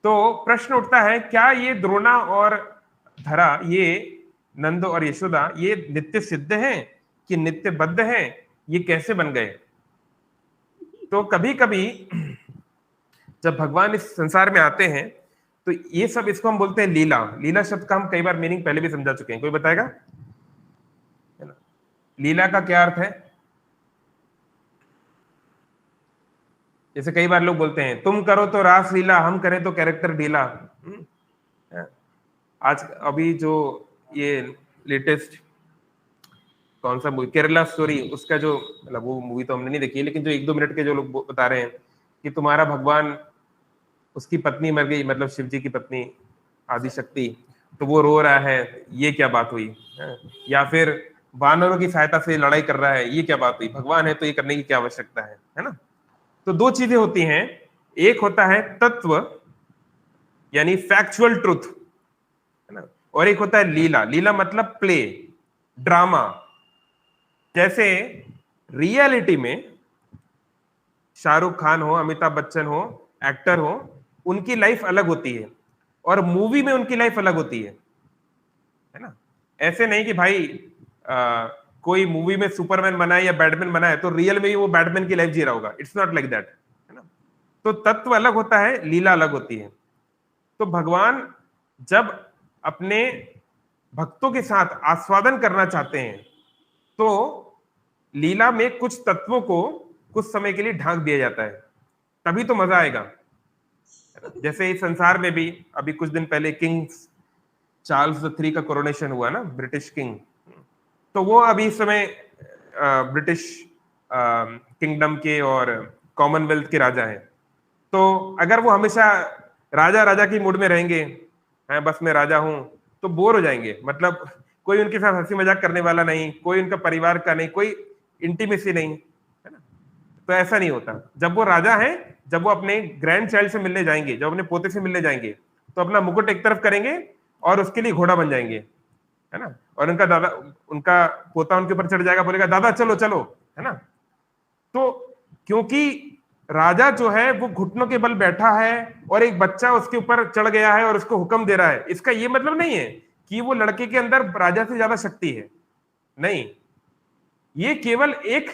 तो प्रश्न उठता है, क्या ये द्रोणा और धरा, ये नंद और यशोदा, ये नित्य सिद्ध हैं कि नित्यबद्ध हैं? ये कैसे बन गए? तो कभी कभी जब भगवान इस संसार में आते हैं, तो ये सब, इसको हम बोलते हैं लीला। लीला शब्द का हम कई बार मीनिंग पहले भी समझा चुके हैं, कोई बताएगा? है ना, लीला का क्या अर्थ है? जैसे कई बार लोग बोलते हैं, तुम करो तो रास लीला, हम करें तो कैरेक्टर ढीला। आज अभी जो ये लेटेस्ट कौन सा मूवी, केरला स्टोरी, उसका जो, मतलब वो मूवी तो हमने नहीं देखी है, लेकिन जो 1-2 मिनट के जो लोग बता रहे हैं कि तुम्हारा भगवान, उसकी पत्नी मर गई, मतलब शिव जी की पत्नी आदिशक्ति, तो वो रो रहा है, ये क्या बात हुई? या फिर वानरों की सहायता से लड़ाई कर रहा है, ये क्या बात हुई? भगवान है तो ये करने की क्या आवश्यकता है ना। तो दो चीजें होती हैं, एक होता है तत्व, यानी फैक्चुअल ट्रुथ, है ना, और एक होता है लीला। लीला मतलब प्ले, ड्रामा। जैसे रियलिटी में शाहरुख खान हो, अमिताभ बच्चन हो, एक्टर हो, उनकी लाइफ अलग होती है, और मूवी में उनकी लाइफ अलग होती है ना। ऐसे नहीं कि भाई कोई मूवी में सुपरमैन बना है या बैटमैन बना है, तो रियल में ही वो बैटमैन की लाइफ जी रहा होगा। इट्स नॉट लाइक दैट, है ना। तो तत्व अलग होता है, लीला अलग होती है। तो भगवान जब अपने भक्तों के साथ आस्वादन करना चाहते हैं, तो लीला में कुछ तत्वों को कुछ समय के लिए ढांक दिया जाता है, तभी तो मजा आएगा। जैसे इस संसार में भी अभी कुछ दिन पहले किंग चार्ल्स III का कोरोनेशन हुआ ना, ब्रिटिश किंग। तो वो अभी इस समय ब्रिटिश किंगडम के और कॉमनवेल्थ के राजा हैं। तो अगर वो हमेशा राजा राजा की मूड में रहेंगे, हैं बस मैं राजा हूं, तो बोर हो जाएंगे। मतलब कोई उनके साथ हंसी मजाक करने वाला नहीं, कोई उनका परिवार का नहीं, कोई इंटीमेसी नहीं, है ना। तो ऐसा नहीं होता। जब वो राजा हैं, जब वो अपने ग्रैंड चाइल्ड से मिलने जाएंगे, जब अपने पोते से मिलने जाएंगे, तो अपना मुकुट एक तरफ करेंगे और उसके लिए घोड़ा बन जाएंगे, है ना, और उनका पोता उनके ऊपर चढ़ जाएगा, बोलेगा दादा चलो चलो, है ना। तो क्योंकि राजा जो है वो घुटनों के बल बैठा है और एक बच्चा उसके ऊपर चढ़ गया है और उसको हुक्म दे रहा है, इसका ये मतलब नहीं है कि वो लड़के के अंदर राजा से ज्यादा शक्ति है, नहीं, ये केवल एक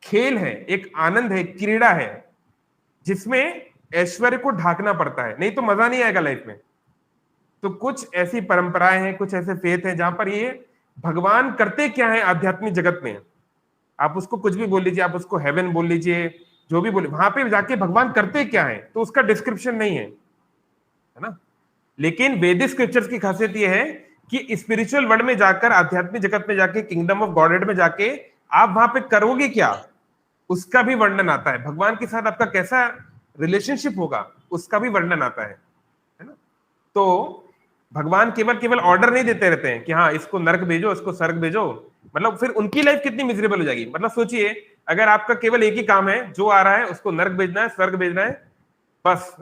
खेल है, एक आनंद है, क्रीड़ा है, जिसमें ऐश्वर्य को ढाकना पड़ता है, नहीं तो मजा नहीं आएगा लाइफ में। तो कुछ ऐसी परंपराएं हैं, कुछ ऐसे फेथ हैं जहां पर ये भगवान करते क्या है आध्यात्मिक जगत में, आप उसको कुछ भी बोल लीजिए, आप उसको हेवन बोल लीजिए, जो भी बोले, वहां पे जाके भगवान करते क्या है तो उसका डिस्क्रिप्शन नहीं है ना। लेकिन वैदिक स्क्रिप्चर्स की खासियत यह है कि स्पिरिचुअल वर्ल्ड में जाकर, आध्यात्मिक जगत में जाके, किंगडम ऑफ गॉडेड में जाके आप वहां पे करोगे क्या, उसका भी वर्णन आता है। भगवान के साथ आपका कैसा रिलेशनशिप होगा उसका भी वर्णन आता है ना। तो भगवान केवल ऑर्डर नहीं देते रहते हैं कि हाँ इसको नरक भेजो, इसको स्वर्ग भेजो, मतलब फिर उनकी लाइफ कितनी मिजरेबल हो जाएगी। मतलब सोचिए, अगर आपका केवल एक ही काम है, जो आ रहा है उसको नरक भेजना है, स्वर्ग भेजना है, बस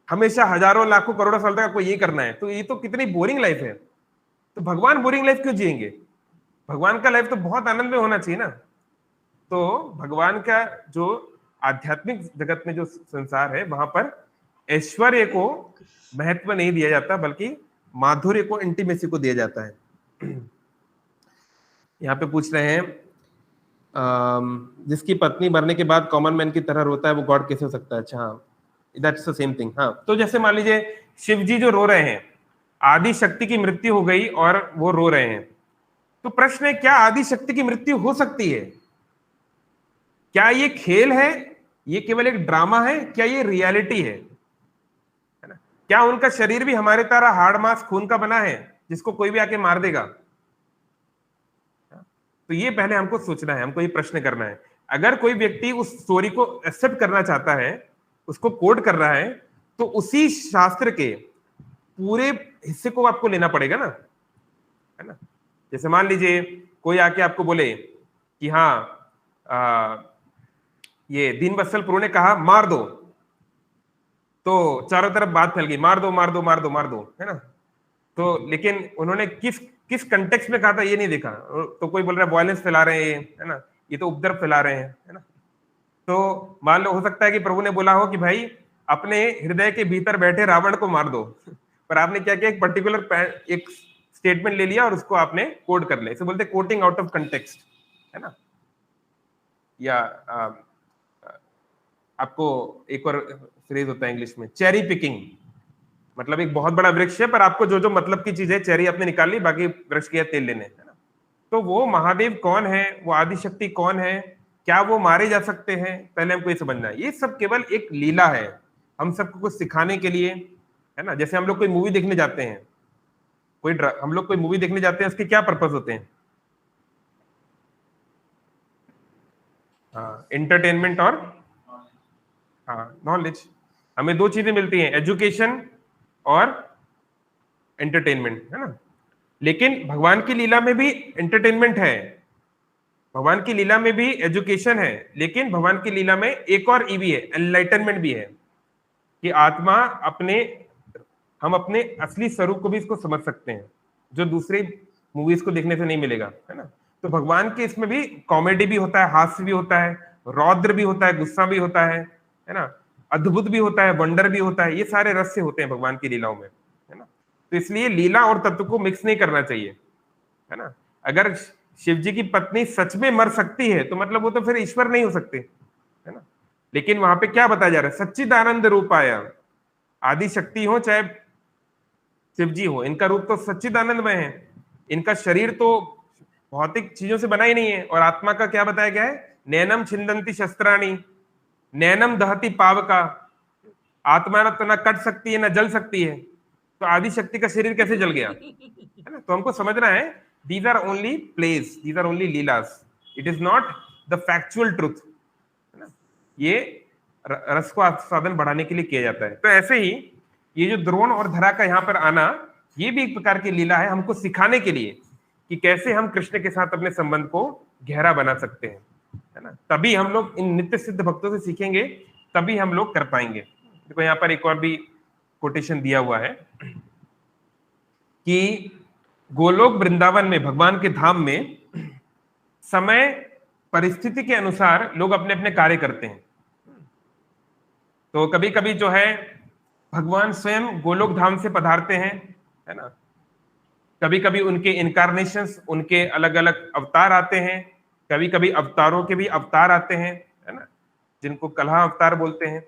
हमेशा हजारों लाखों करोड़ों साल तक आपको ये करना है, तो ये तो कितनी बोरिंग लाइफ है। तो भगवान बोरिंग लाइफ क्यों जिएंगे, भगवान का लाइफ तो बहुत आनंद में होना चाहिए ना। तो भगवान का जो आध्यात्मिक जगत में जो संसार है, वहां पर ऐश्वर्य को महत्व नहीं दिया जाता, बल्कि माधुर्य को, इंटीमेसी को दिया जाता है। यहाँ पे पूछ रहे हैं जिसकी पत्नी मरने के बाद कॉमन मैन की तरह रोता है वो गॉड कैसे हो सकता है। अच्छा हाँ, दैट्स द सेम थिंग। हाँ, तो जैसे मान लीजिए शिव जी जो रो रहे हैं, आदि शक्ति की मृत्यु हो गई और वो रो रहे हैं, तो प्रश्न है क्या आदि शक्ति की मृत्यु हो सकती है, क्या ये खेल है, ये केवल एक ड्रामा है, क्या ये रियलिटी है ना। क्या उनका शरीर भी हमारे तरह हार्ड मांस खून का बना है जिसको कोई भी आके मार देगा। तो ये पहले हमको सोचना है, हमको ये प्रश्न करना है। अगर कोई व्यक्ति उस स्टोरी को एक्सेप्ट करना चाहता है, उसको कोट कर रहा है, तो उसी शास्त्र के पूरे हिस्से को आपको लेना पड़ेगा ना, है ना। जैसे मान लीजिए कोई आके आपको बोले कि हाँ ये दीनवत्सल प्रभु ने कहा मार दो, तो चारों तरफ बात फैल गई, मार दो मार दो मार दो मार दो, है ना। तो लेकिन उन्होंने किस कंटेक्स्ट में कहा था ये नहीं देखा। तो कोई बोल रहा है वायलेंस फैला रहे हैं, है ना, ये तो उपद्रव फैला रहे हैं, है ना। तो मान लो हो सकता है कि प्रभु ने बोला हो कि भाई अपने हृदय के भीतर बैठे रावण को मार दो, पर आपने क्या किया, एक पर्टिकुलर एक स्टेटमेंट ले लिया और उसको आपने कोट कर लिया। इसे बोलते कोटिंग आउट ऑफ कंटेक्स्ट, है ना। या आपको एक और फ्रेज होता है इंग्लिश में, चेरी पिकिंग, मतलब एक बहुत बड़ा वृक्ष है पर आपको जो जो मतलब की चीज है, चेरी आपने निकाल ली, बाकी वृक्ष के तेल लेने, है ना। तो वो महादेव कौन है, वो आदिशक्ति कौन है, क्या वो मारे जा सकते हैं, पहले हमको ये समझना है। ये सब केवल एक लीला है, हम सबको कुछ सिखाने के लिए, है ना। जैसे हम लोग कोई मूवी देखने जाते हैं, हम लोग कोई मूवी देखने जाते हैं, उसके क्या पर्पस होते हैं, हाँ एंटरटेनमेंट और हाँ नॉलेज। हमें दो चीजें मिलती हैं, एजुकेशन और एंटरटेनमेंट, है ना। लेकिन भगवान की लीला में भी एंटरटेनमेंट है, भगवान की लीला में भी एजुकेशन है, लेकिन भगवान की लीला में एक और ई भी है, एनलाइटनमेंट भी है, कि आत्मा हम अपने असली स्वरूप को भी इसको समझ सकते हैं, जो दूसरे मूवीज को देखने से नहीं मिलेगा, है ना। तो भगवान के इसमें भी कॉमेडी भी होता है, हास्य भी होता है, रौद्र भी होता है, गुस्सा भी होता है ना, अद्भुत भी होता है, वंडर भी होता है, ये सारे रस से होते हैं भगवान की लीलाओं में, है ना। तो इसलिए लीला और तत्व को मिक्स नहीं करना चाहिए, है ना। अगर शिव जी की पत्नी सच में मर सकती है तो मतलब वो तो फिर ईश्वर नहीं हो सकते, है ना। लेकिन वहां पे क्या बताया जा रहा है, सच्चिदानंद रूपाया, आदि शक्ति हो चाहे शिव जी हो, इनका रूप तो सच्चिदानंदमय है, इनका शरीर तो भौतिक चीजों से बना ही नहीं है। और आत्मा का क्या बताया गया है, नैनम छिंदंती शस्त्राणी, नैनम दहती पावका, आत्मा न कट सकती है न जल सकती है, तो आदि शक्ति का शरीर कैसे जल गया, है ना। तो हमको समझना है, these are only plays, these are only leelas, it is not the factual truth, है ना। ये रस को आस्वादन बढ़ाने के लिए किया जाता है। तो ऐसे ही ये जो द्रोण और धरा का यहाँ पर आना, ये भी एक प्रकार की लीला है, हमको सिखाने के लिए कि कैसे हम कृष्ण के साथ अपने संबंध को गहरा बना सकते हैं, है ना। तभी हम लोग इन नित्य सिद्ध भक्तों से सीखेंगे, तभी हम लोग कर पाएंगे। देखो यहाँ पर एक और भी कोटेशन दिया हुआ है कि गोलोक वृंदावन में, भगवान के धाम में समय परिस्थिति के अनुसार लोग अपने अपने कार्य करते हैं। तो कभी कभी जो है भगवान स्वयं गोलोक धाम से पधारते हैं, है ना। कभी कभी उनके इनकारनेशंस, उनके अलग अलग अवतार आते हैं। कभी कभी अवतारों के भी अवतार आते हैं, है ना, जिनको कलहा अवतार बोलते हैं, है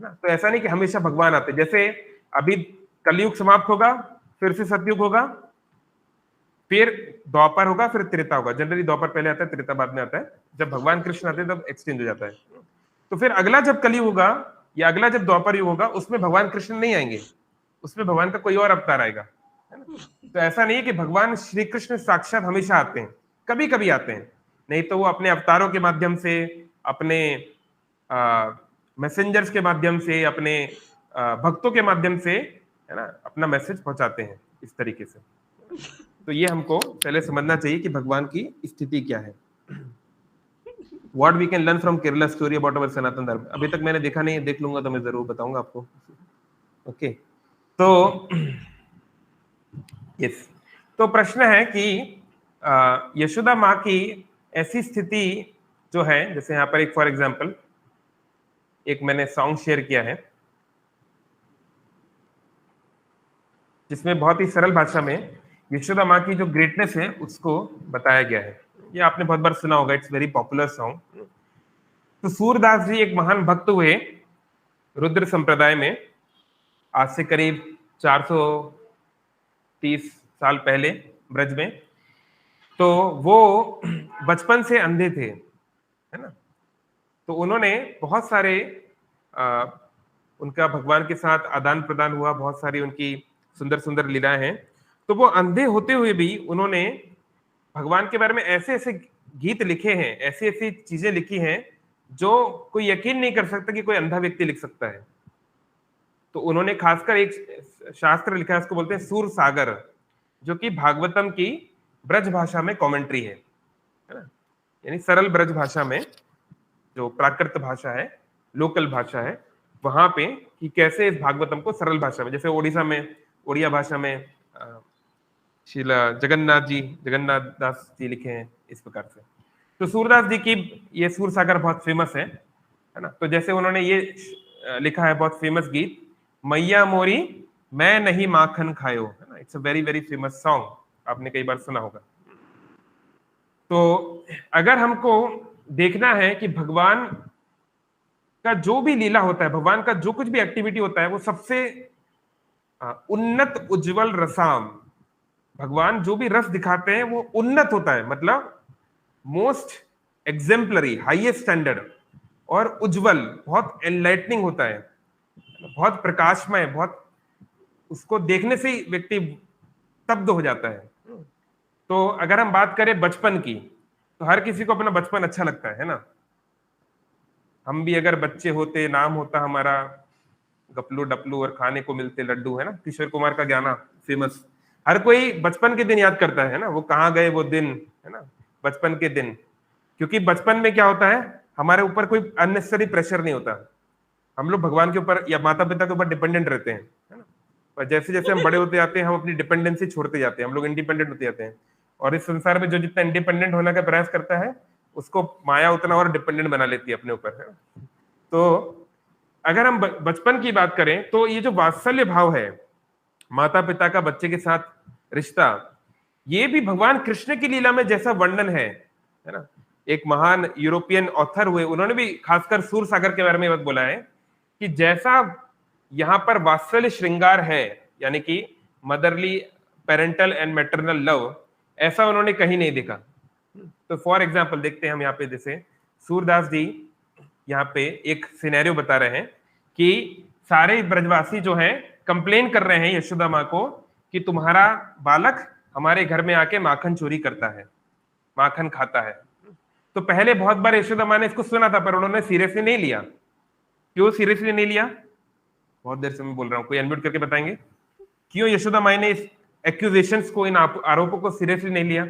ना। तो ऐसा नहीं कि हमेशा भगवान आते। जैसे अभी कलयुग समाप्त होगा, फिर से सतयुग होगा, फिर द्वापर होगा, फिर त्रेता होगा। जनरली द्वापर पहले आता है, त्रेता बाद में आता है। जब भगवान कृष्ण आते हैं तब एक्सचेंज हो जाता है। तो फिर अगला जब कलयुग होगा या अगला जब द्वापर युग होगा, उसमें भगवान कृष्ण नहीं आएंगे, उसमें भगवान का कोई और अवतार आएगा, है ना। तो ऐसा नहीं है कि भगवान श्री कृष्ण साक्षात हमेशा आते हैं, कभी कभी आते हैं। नहीं तो वो अपने अवतारों के माध्यम से, अपने मैसेंजर्स के माध्यम से, अपने भक्तों के माध्यम से, है ना, अपना मैसेज पहुंचाते हैं इस तरीके से। तो ये हमको पहले समझना चाहिए कि भगवान की स्थिति क्या है। What we can learn from Kerala story about our सनातन धर्म। अभी तक मैंने देखा नहीं है, देख लूंगा तो मैं जरूर बताऊंगा आपको। ओके, तो यस, तो प्रश्न है कि यशोदा माँ की ऐसी स्थिति जो है, जैसे यहाँ पर एक फॉर एग्जांपल एक मैंने सॉन्ग शेयर किया है जिसमें बहुत ही सरल भाषा में यशोदा माँ की जो ग्रेटनेस है उसको बताया गया है। ये आपने बहुत बार सुना होगा, इट्स वेरी पॉपुलर सॉन्ग। तो सूरदास जी एक महान भक्त हुए रुद्र संप्रदाय में, आज से करीब 430 साल पहले ब्रज में। तो वो बचपन से अंधे थे, है ना। तो उन्होंने बहुत सारे उनका भगवान के साथ आदान प्रदान हुआ, बहुत सारी उनकी सुंदर सुंदर लीलाएं हैं। तो वो अंधे होते हुए भी उन्होंने भगवान के बारे में ऐसे ऐसे गीत लिखे हैं, ऐसी ऐसी चीजें लिखी हैं जो कोई यकीन नहीं कर सकता कि कोई अंधा व्यक्ति लिख सकता है। तो उन्होंने खासकर एक शास्त्र लिखा है, उसको बोलते हैं सूर सागर, जो कि भागवतम की ब्रज भाषा में कमेंट्री है ना। यानी सरल ब्रज भाषा में, जो प्राकृत भाषा है, लोकल भाषा है, वहां पे कि कैसे इस भागवतम को सरल भाषा में, जैसे ओडिशा में ओडिया भाषा में श्रील जगन्नाथ दास जी लिखे हैं, इस प्रकार से। तो सूरदास जी की ये सूर सागर बहुत फेमस है ना। तो जैसे उन्होंने ये लिखा है बहुत फेमस गीत, मैया मोरी मैं नहीं माखन खायो, है ना। It's a very very famous song, आपने कई बार सुना होगा। तो अगर हमको देखना है कि भगवान का जो भी लीला होता है, भगवान का जो कुछ भी एक्टिविटी होता है, वो सबसे उन्नत उज्जवल रसाम, भगवान जो भी रस दिखाते हैं वो उन्नत होता है, मतलब मोस्ट एग्जेम्पलरी, हाईएस्ट स्टैंडर्ड, और उज्जवल, बहुत एनलाइटनिंग होता है, बहुत प्रकाशमय, बहुत उसको देखने से ही व्यक्ति स्तब्ध हो जाता है। तो अगर हम बात करें बचपन की, तो हर किसी को अपना बचपन अच्छा लगता है ना। हम भी अगर बच्चे होते, नाम होता हमारा गपलू डपलू और खाने को मिलते लड्डू, है ना, किशोर कुमार का गाना फेमस। हर कोई बचपन के दिन याद करता है ना, वो कहाँ गए वो दिन, है ना, बचपन के दिन। क्योंकि बचपन में क्या होता है, हमारे ऊपर कोई अननेसेसरी प्रेशर नहीं होता। हम लोग भगवान के ऊपर या माता पिता के ऊपर डिपेंडेंट रहते हैं, है ना। पर जैसे जैसे हम बड़े होते जाते हैं, हम अपनी डिपेंडेंसी छोड़ते जाते हैं, हम लोग इंडिपेंडेंट होते जाते हैं। और इस संसार में जो जितना इंडिपेंडेंट होने का प्रयास करता है, उसको माया उतना और डिपेंडेंट बना लेती है अपने ऊपर, है ना। तो अगर हम बचपन की बात करें, तो ये जो वात्सल्य भाव है, माता पिता का बच्चे के साथ रिश्ता, ये भी भगवान कृष्ण की लीला में जैसा वर्णन है ना। एक महान यूरोपियन ऑथर हुए, उन्होंने भी खासकर सूर सागर के बारे में बात बोला है कि जैसा यहाँ पर वात्सल्य श्रृंगार है, यानी कि motherly, parental and maternal love, ऐसा उन्होंने कहीं नहीं देखा। तो फॉर एग्जाम्पल देखते हैं हम यहाँ पे, जैसे सूरदास जी यहाँ पे एक सिनेरियो बता रहे हैं कि सारे ब्रजवासी जो हैं कंप्लेन कर रहे हैं यशोदा माँ को कि तुम्हारा बालक हमारे घर में आके माखन चोरी करता है, माखन खाता है। तो पहले बहुत बार यशोदा माँ ने इसको सुना था, पर उन्होंने सीरियसली नहीं लिया। क्यों सीरियसली नहीं लिया? बहुत देर से मैं बोल रहा हूँ, कोई अनम्यूट करके बताएंगे क्यों यशोदा माँ ने इस एक्यूजेशंस को, इन आरोपों को सीरियसली नहीं लिया?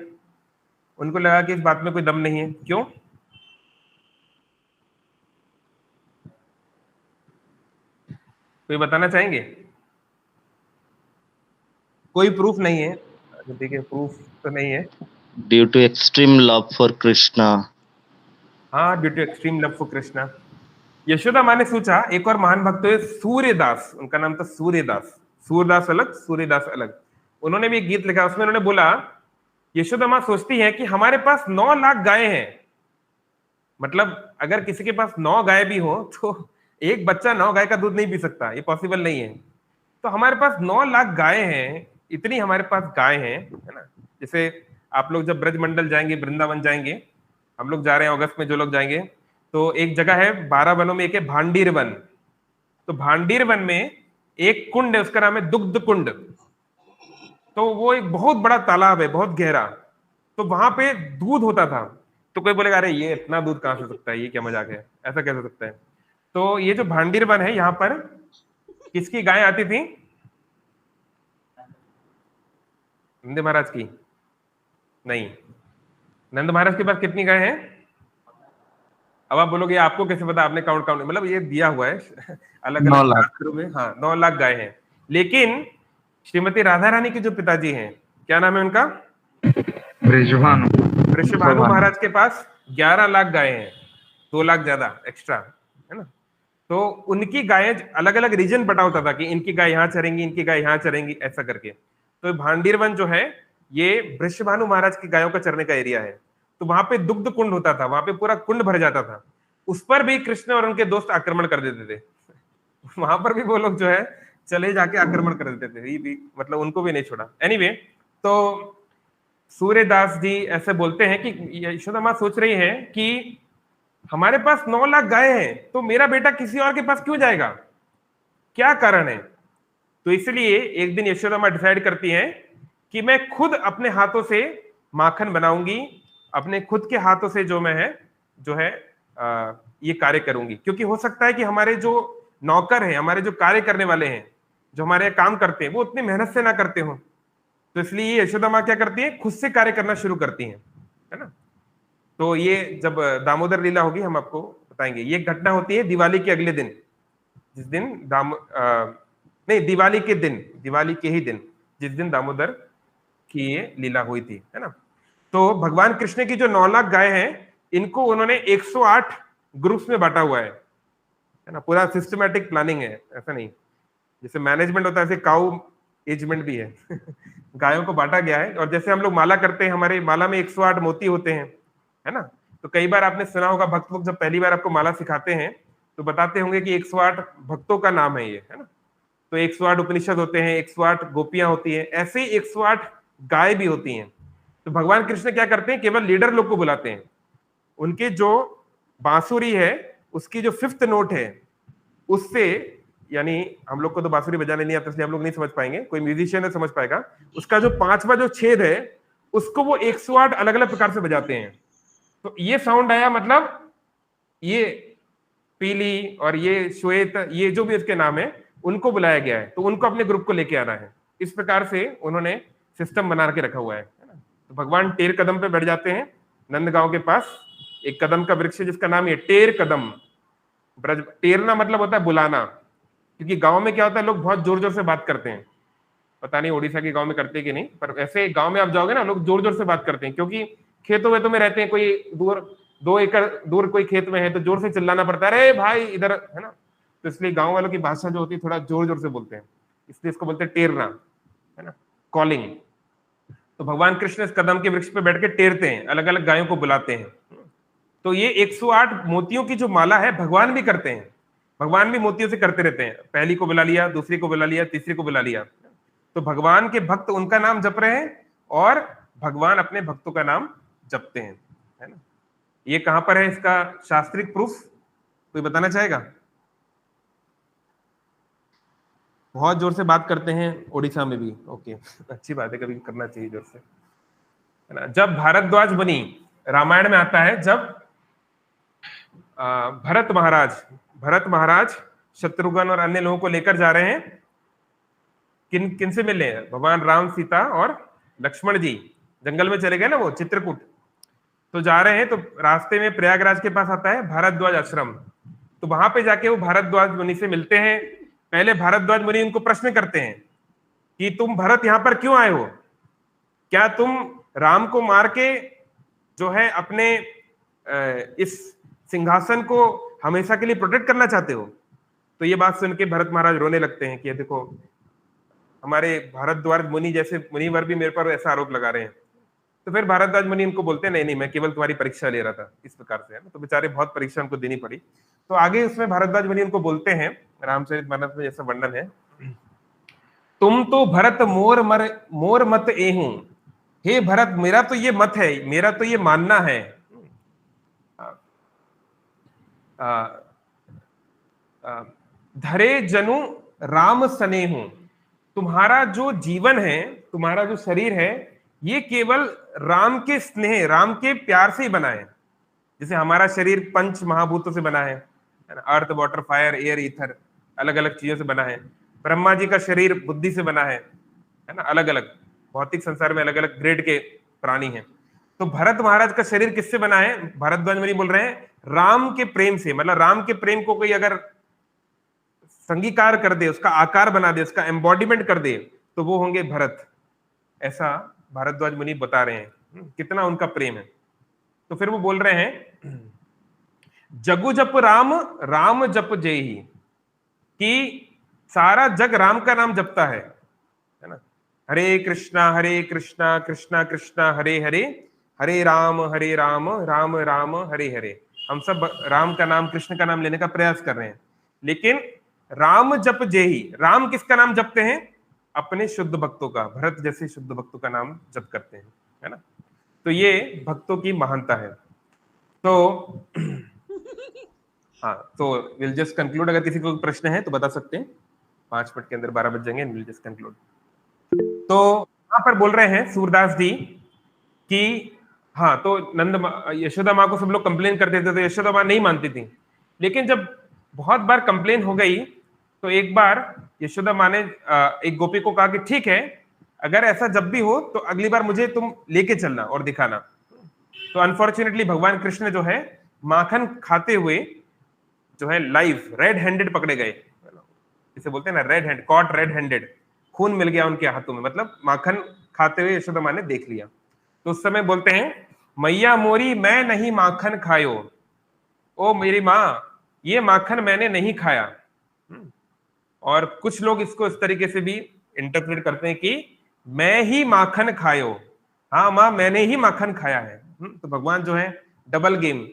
उनको लगा कि इस बात में कोई दम नहीं है। क्यों? कोई बताना चाहेंगे? कोई प्रूफ नहीं है, देखिए प्रूफ तो नहीं है। Due to extreme love for Krishna. हाँ, due to extreme love for Krishna. Yashoda माँ ने सोचा, एक और महान भक्त हुए सूर्यदास, उनका नाम था सूर्यदास। सूरदास अलग, सूर्यदास अलग। उन्होंने भी एक गीत लिखा, उसमें उन्होंने बोला, यशोदा माँ सोचती है कि हमारे पास 9 लाख गायें हैं। मतलब अगर किसी के पास 9 गाय भी हो तो एक बच्चा 9 गाय का दूध नहीं पी सकता, ये पॉसिबल नहीं है। तो हमारे पास 9 लाख गायें हैं, इतनी हमारे पास गाय हैं, है ना। जैसे आप लोग जब ब्रजमंडल जाएंगे, वृंदावन जाएंगे, हम लोग जा रहे हैं अगस्त में, जो लोग जाएंगे, तो एक जगह है 12 वनों में एक है भांडीर वन। तो भांडीर वन में एक कुंड है, उसका नाम है दुग्ध कुंड। तो वो एक बहुत बड़ा तालाब है, बहुत गहरा। तो वहां पे दूध होता था। तो कोई बोलेगा अरे ये इतना दूध कहां से हो सकता है, ये क्या मजाक है, ऐसा कैसे हो सकता है। तो ये जो भांडीर वन है, यहाँ पर किसकी गाय आती थी? नंद महाराज की नहीं। नंद महाराज के पास कितनी गाय हैं? अब आप बोलोगे आपको कैसे पता, आपने काउंट मतलब ये दिया हुआ है अलग अलग 9 लाख। शास्त्रों में। हाँ, 9 लाख गाय हैं। लेकिन श्रीमती राधा रानी के जो पिताजी हैं, क्या नाम है उनका? ब्रिजभानु। वृषभानु महाराज के पास 11 लाख गाय हैं, 2 लाख ज्यादा एक्स्ट्रा, है ना। तो उनकी गायें अलग अलग रीजन बटा होता था कि इनकी गाय यहाँ चरेंगी, इनकी गाय यहाँ चरेंगी, ऐसा करके। तो भांडीर वन जो है, ये वृषभानु महाराज की गायों का चरने का एरिया है। तो वहां पे दुग्ध कुंड होता था, वहां पे पूरा कुंड भर जाता था। उस पर भी कृष्ण और उनके दोस्त आक्रमण कर देते थे वहां पर भी वो लोग जो है चले जाके आक्रमण कर देते थे, ये भी मतलब उनको भी नहीं छोड़ा। एनीवे, तो सूर्यदास जी ऐसे बोलते हैं कि यशोदा माँ सोच रही है कि हमारे पास 9 लाख गाय हैं, तो मेरा बेटा किसी और के पास क्यों जाएगा, क्या कारण है। तो इसलिए एक दिन यशोदा माँ डिसाइड करती हैं कि मैं खुद अपने हाथों से माखन बनाऊंगी, अपने खुद के हाथों से जो है ये कार्य करूंगी। क्योंकि हो सकता है कि हमारे जो नौकर हैं, हमारे जो कार्य करने वाले हैं, जो हमारे काम करते हैं, वो उतनी मेहनत से ना करते हो। तो इसलिए यशोदा माँ क्या करती है, खुद से कार्य करना शुरू करती हैं, है ना। तो ये जब दामोदर लीला होगी हम आपको बताएंगे। ये घटना होती है दिवाली के अगले दिन, जिस दिन नहीं, दिवाली के दिन, दिवाली के ही दिन, जिस दिन दामोदर की ये लीला हुई थी, है ना। तो भगवान कृष्ण की जो 9 लाख गाय हैं, इनको उन्होंने 108 ग्रुप्स में बांटा हुआ है ना। पूरा सिस्टमैटिक प्लानिंग है, ऐसा नहीं जैसे मैनेजमेंट होता है, ऐसे काउ एजमेंट भी है गायों को बांटा गया है। और जैसे हम लोग माला करते हैं, हमारे माला में 108 मोती होते हैं, है ना। तो कई बार आपने सुना होगा, भक्त लोग जब पहली बार आपको माला सिखाते हैं तो बताते होंगे कि 108 भक्तों का नाम है ये, है ना। तो 108 उपनिषद होते हैं, 108 गोपियां होती हैं, ऐसे 108 गाय भी होती हैं। तो भगवान कृष्ण क्या करते हैं, केवल लीडर लोग को बुलाते हैं। उनके जो बांसुरी है, उसकी जो 5th नोट है, उससे, यानी हम लोग को तो बांसुरी बजाने नहीं आता, इसलिए हम लोग नहीं समझ पाएंगे, कोई म्यूजिशियन है समझ पाएगा। उसका जो 5वां जो छेद है, उसको वो 108 अलग अलग प्रकार से बजाते हैं। तो ये साउंड आया, मतलब ये पीली और ये श्वेत, ये जो भी इसके नाम है, उनको बुलाया गया है। तो उनको अपने ग्रुप को लेके आना है। इस प्रकार से उन्होंने सिस्टम बना के रखा हुआ है ना। तो भगवान टेर कदम पे बैठ जाते हैं नंदगांव के पास। एक कदम का वृक्ष है जिसका नाम है टेर कदम। ब्रज, टेरना मतलब होता है बुलाना, क्योंकि गांव में क्या होता है, लोग बहुत जोर जोर से बात करते हैं। पता नहीं उड़ीसा के गांव में करते कि नहीं, पर ऐसे गांव में आप जाओगे ना, लोग जोर जोर से बात करते हैं, क्योंकि खेतों वेतों में रहते हैं, कोई दूर 2 एकड़ दूर कोई खेत में है तो जोर से चिल्लाना पड़ता है, अरे भाई इधर, है ना। तो इसलिए गांव वालों की भाषा जो होती है थोड़ा जोर जोर से बोलते हैं, इसलिए इसको बोलते हैं टेरना, है ना, कॉलिंग। तो भगवान कृष्ण इस कदम के वृक्ष पे बैठ के टेरते हैं, अलग अलग गायों को बुलाते हैं। तो ये 108 मोतियों की जो माला है, भगवान भी करते हैं। भगवान भी मोतियों से करते रहते हैं। पहली को बुला लिया, दूसरी को बुला लिया, तीसरी को बुला लिया। तो भगवान के भक्त उनका नाम जप रहे हैं और भगवान अपने भक्तों का नाम जपते हैं, है ना। ये कहां पर है इसका शास्त्रिक प्रूफ, कोई बताना चाहेगा? बहुत जोर से बात करते हैं ओडिशा में भी, ओके अच्छी बात है, कभी करना चाहिए जोर से, है ना। जब भारद्वाज बनी, रामायण में आता है, जब भरत महाराज शत्रुघ्न और अन्य लोगों को लेकर जा रहे हैं, किन से मिलने हैं, भगवान राम, सीता और लक्ष्मण जी जंगल में चले गए ना, वो चित्रकूट। तो जा रहे हैं, तो रास्ते में प्रयागराज के पास आता है भारद्वाज आश्रम। तो वहां पे जाके वो भारद्वाज मुनि से मिलते हैं। पहले भारद्वाज मुनि उनको प्रश्न करते हैं कि तुम भरत यहाँ पर क्यों आए हो। क्या तुम राम को मार के जो है अपने इस सिंहासन को हमेशा के लिए प्रोटेक्ट करना चाहते हो? तो ये बात सुन के भरत महाराज रोने लगते हैं कि देखो हमारे भारद्वाज मुनि जैसे मुनिवर भी मेरे पर ऐसा आरोप लगा रहे हैं। तो फिर भारद्वाज मुनि इनको बोलते हैं नहीं नहीं, मैं केवल तुम्हारी परीक्षा ले रहा था, इस प्रकार से है ना। तो बेचारे बहुत परीक्षा उनको देनी पड़ी। तो आगे उसमें भारद्वाज मुनि उनको बोलते हैं, रामचरितमानस में जैसा वर्णन है, तुम तो भरत मोर मत एहूं, हे भरत मेरा तो ये मत है, मेरा तो ये मानना है, धरे जनु राम स्नेहु, तुम्हारा जो जीवन है, तुम्हारा जो शरीर है, ये केवल राम के स्नेह, राम के प्यार से ही बना है। जैसे हमारा शरीर पंच महाभूतों से बना है ना, earth water fire air ether, अलग अलग चीजों से बना है। ब्रह्मा जी का शरीर बुद्धि से बना है ना, अलग अलग भौतिक संसार में अलग अलग ग्रेड के प्राणी हैं। तो भरत महाराज का शरीर किससे बना है? भारद्वाज मुनि बोल रहे हैं राम के प्रेम से। मतलब राम के प्रेम को कोई अगर संगीकार कर दे, उसका आकार बना दे, उसका एम्बॉडीमेंट कर दे, तो वो होंगे भरत। ऐसा भारद्वाज मुनि बता रहे हैं कितना उनका प्रेम है। तो फिर वो बोल रहे हैं जगु जप राम राम जप जेहि, कि सारा जग राम का नाम जपता है ना। हरे कृष्णा कृष्णा कृष्णा हरे हरे, हरे राम राम राम हरे हरे। हम सब राम का नाम, कृष्ण का नाम लेने का प्रयास कर रहे हैं, लेकिन राम जप जेहि, राम किसका नाम जपते हैं? अपने शुद्ध भक्तों का, भरत जैसे शुद्ध भक्तों का नाम जप करते हैं, है ना। तो ये भक्तों की महानता है। तो हाँ, तो विल जस्ट कंक्लूड। अगर किसी को प्रश्न है तो बता सकते हैं, 5 मिनट के अंदर 12 बज जाएंगे, विल जस्ट कंक्लूड। तो यहाँ पर बोल रहे हैं सूरदास जी कि हाँ, तो यशोदा माँ को सब लोग कंप्लेन करते थे, तो यशोदा माँ नहीं मानती थी। लेकिन जब बहुत बार कंप्लेन हो गई तो एक बार यशोदा माँ ने एक गोपी को कहा कि ठीक है, अगर ऐसा जब भी हो तो अगली बार मुझे तुम लेके चलना और दिखाना। तो अनफॉर्चुनेटली भगवान कृष्ण जो है माखन खाते हुए जो है लाइव रेड हैंडेड पकड़े गए, इसे बोलते हैं ना red hand, cot red handed, खून मिल गया उनके हाथों में, मतलब माखन खाते हुए यशोदा माँ ने देख लिया। तो उस समय बोलते हैं मैया मोरी मैं नहीं माखन खायो, ओ मेरी माँ ये माखन मैंने नहीं खाया। और कुछ लोग इसको इस तरीके से भी इंटरप्रेट करते हैं कि मैं ही माखन खायो, हाँ माँ मैंने ही माखन खाया है। तो भगवान जो है डबल गेम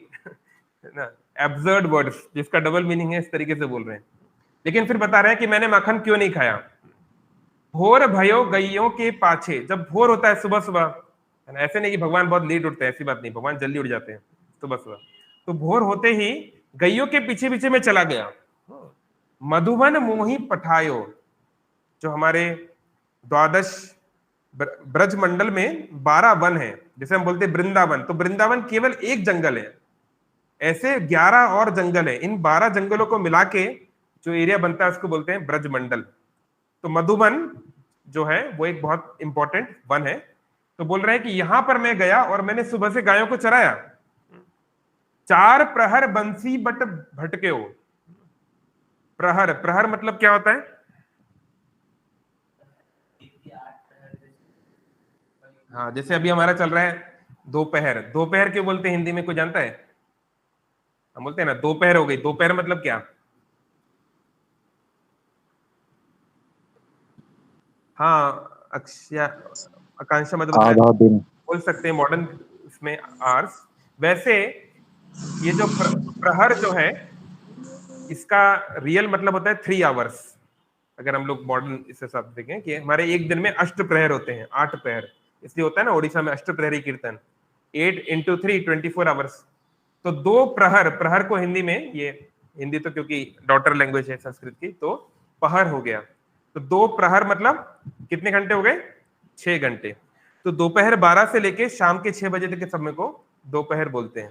ना, एब्सर्ड वर्ड्स जिसका डबल मीनिंग है, इस तरीके से बोल रहे हैं। लेकिन फिर बता रहे हैं कि मैंने माखन क्यों नहीं खाया। भोर भयो गैयों के पाछे, जब भोर होता है सुबह सुबह, ऐसे नहीं कि भगवान बहुत लेट उठते हैं, ऐसी बात नहीं, भगवान जल्दी उठ जाते हैं सुबह सुबह। तो भोर होते ही गैयों के पीछे पीछे में चला गया। मधुवन मोही पठायो, जो हमारे द्वादश ब्रज मंडल में 12 वन है, जैसे हम बोलते हैं वृंदावन, तो वृंदावन केवल एक जंगल है, ऐसे 11 और जंगल है। इन 12 जंगलों को मिला के जो एरिया बनता है उसको बोलते हैं ब्रज मंडल। तो मधुवन जो है वो एक बहुत इंपॉर्टेंट वन है। तो बोल रहे हैं कि यहां पर मैं गया और मैंने सुबह से गायों को चराया। 4 प्रहर बंसी बट भटके हो। प्रहर, प्रहर मतलब क्या होता है? हाँ, जैसे अभी हमारा चल रहा है दोपहर। दोपहर क्यों बोलते हैं हिंदी में, कोई जानता है? हम बोलते हैं ना दोपहर हो गई। दोपहर मतलब क्या? हाँ, आकांक्षा मतलब आधा दिन बोल सकते हैं मॉडर्न इसमें आवर्स। वैसे ये जो प्रहर जो है इसका रियल मतलब होता है 3 आवर्स। अगर हम लोग मॉडर्न इस हिसाब से देखें कि हमारे एक दिन में 8 प्रहर होते हैं, 8 प्रहर, इसलिए होता है ना उड़ीसा में अष्टप्रहरी कीर्तन, 8 × 3 24 आवर्स। तो 2 प्रहर, प्रहर को हिंदी में, ये हिंदी तो क्योंकि डॉटर लैंग्वेज है संस्कृत की, तो पहर हो गया। तो 2 प्रहर मतलब कितने घंटे हो गए? 6 घंटे। तो दोपहर 12 से लेके शाम के 6 बजे तक के समय को दोपहर बोलते हैं।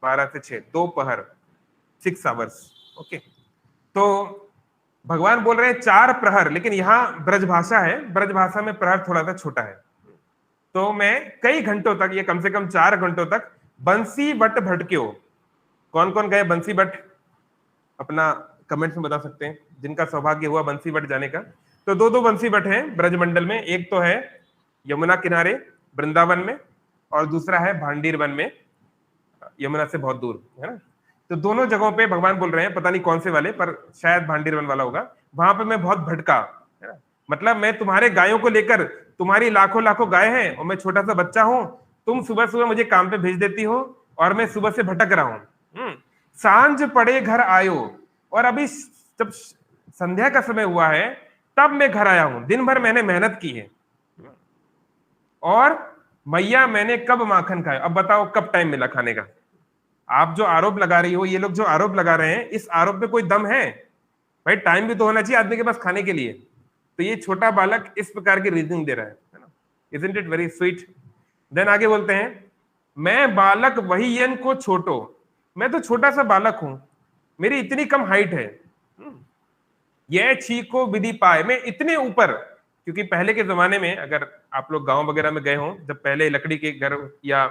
12 से 6 दोपहर, 6 आवर्स। ओके, तो भगवान बोल रहे हैं 4 प्रहर, लेकिन यहाँ ब्रज भाषा है, ब्रज भाषा में प्रहर थोड़ा सा छोटा है। तो मैं कई घंटों तक, ये कम से कम 4 घंटों तक बंसी बट भटक्यो। कौन कौन गए बंसी बट? अपना कमेंट्स में बता सकते हैं जिनका सौभाग्य हुआ बंसी बट जाने का। तो 2 बंसी बट हैं ब्रजमंडल में, एक तो है यमुना किनारे वृंदावन में, और दूसरा है भांडीर वन में, यमुना से बहुत दूर, है ना। तो दोनों जगहों पे भगवान बोल रहे हैं, पता नहीं कौन से वाले, पर शायद भांडीर वन वाला होगा। वहां पे मैं बहुत भटका, है ना, मतलब मैं तुम्हारे गायों को लेकर, तुम्हारी लाखों लाखों गाय हैं और मैं छोटा सा बच्चा हूं, तुम सुबह सुबह मुझे काम पे भेज देती हो और मैं सुबह से भटक रहा हूं। सांझ पड़े घर आयो, और अभी जब संध्या का समय हुआ है तब मैं घर आया हूं, दिन भर मैंने मेहनत की है, और मैया मैंने कब माखन खाया। अब बताओ कब टाइम मिला खाने का। आप जो आरोप लगा रही हो, ये लोग जो आरोप लगा रहे हैं, इस आरोप में कोई दम है? भाई टाइम भी तो होना चाहिए आदमी के पास खाने के लिए। तो ये छोटा बालक इस प्रकार की रीजनिंग दे रहा है ना। Isn't it very sweet? Then आगे बोलते हैं, मैं बालक वही यन को छोटो, मैं तो छोटा सा बालक हूं, मेरी इतनी कम हाइट है, यह छीको विधि पाए, मैं इतने ऊपर। क्योंकि पहले के जमाने में, अगर आप लोग गांव वगैरह में गए हों, जब पहले लकड़ी के घर या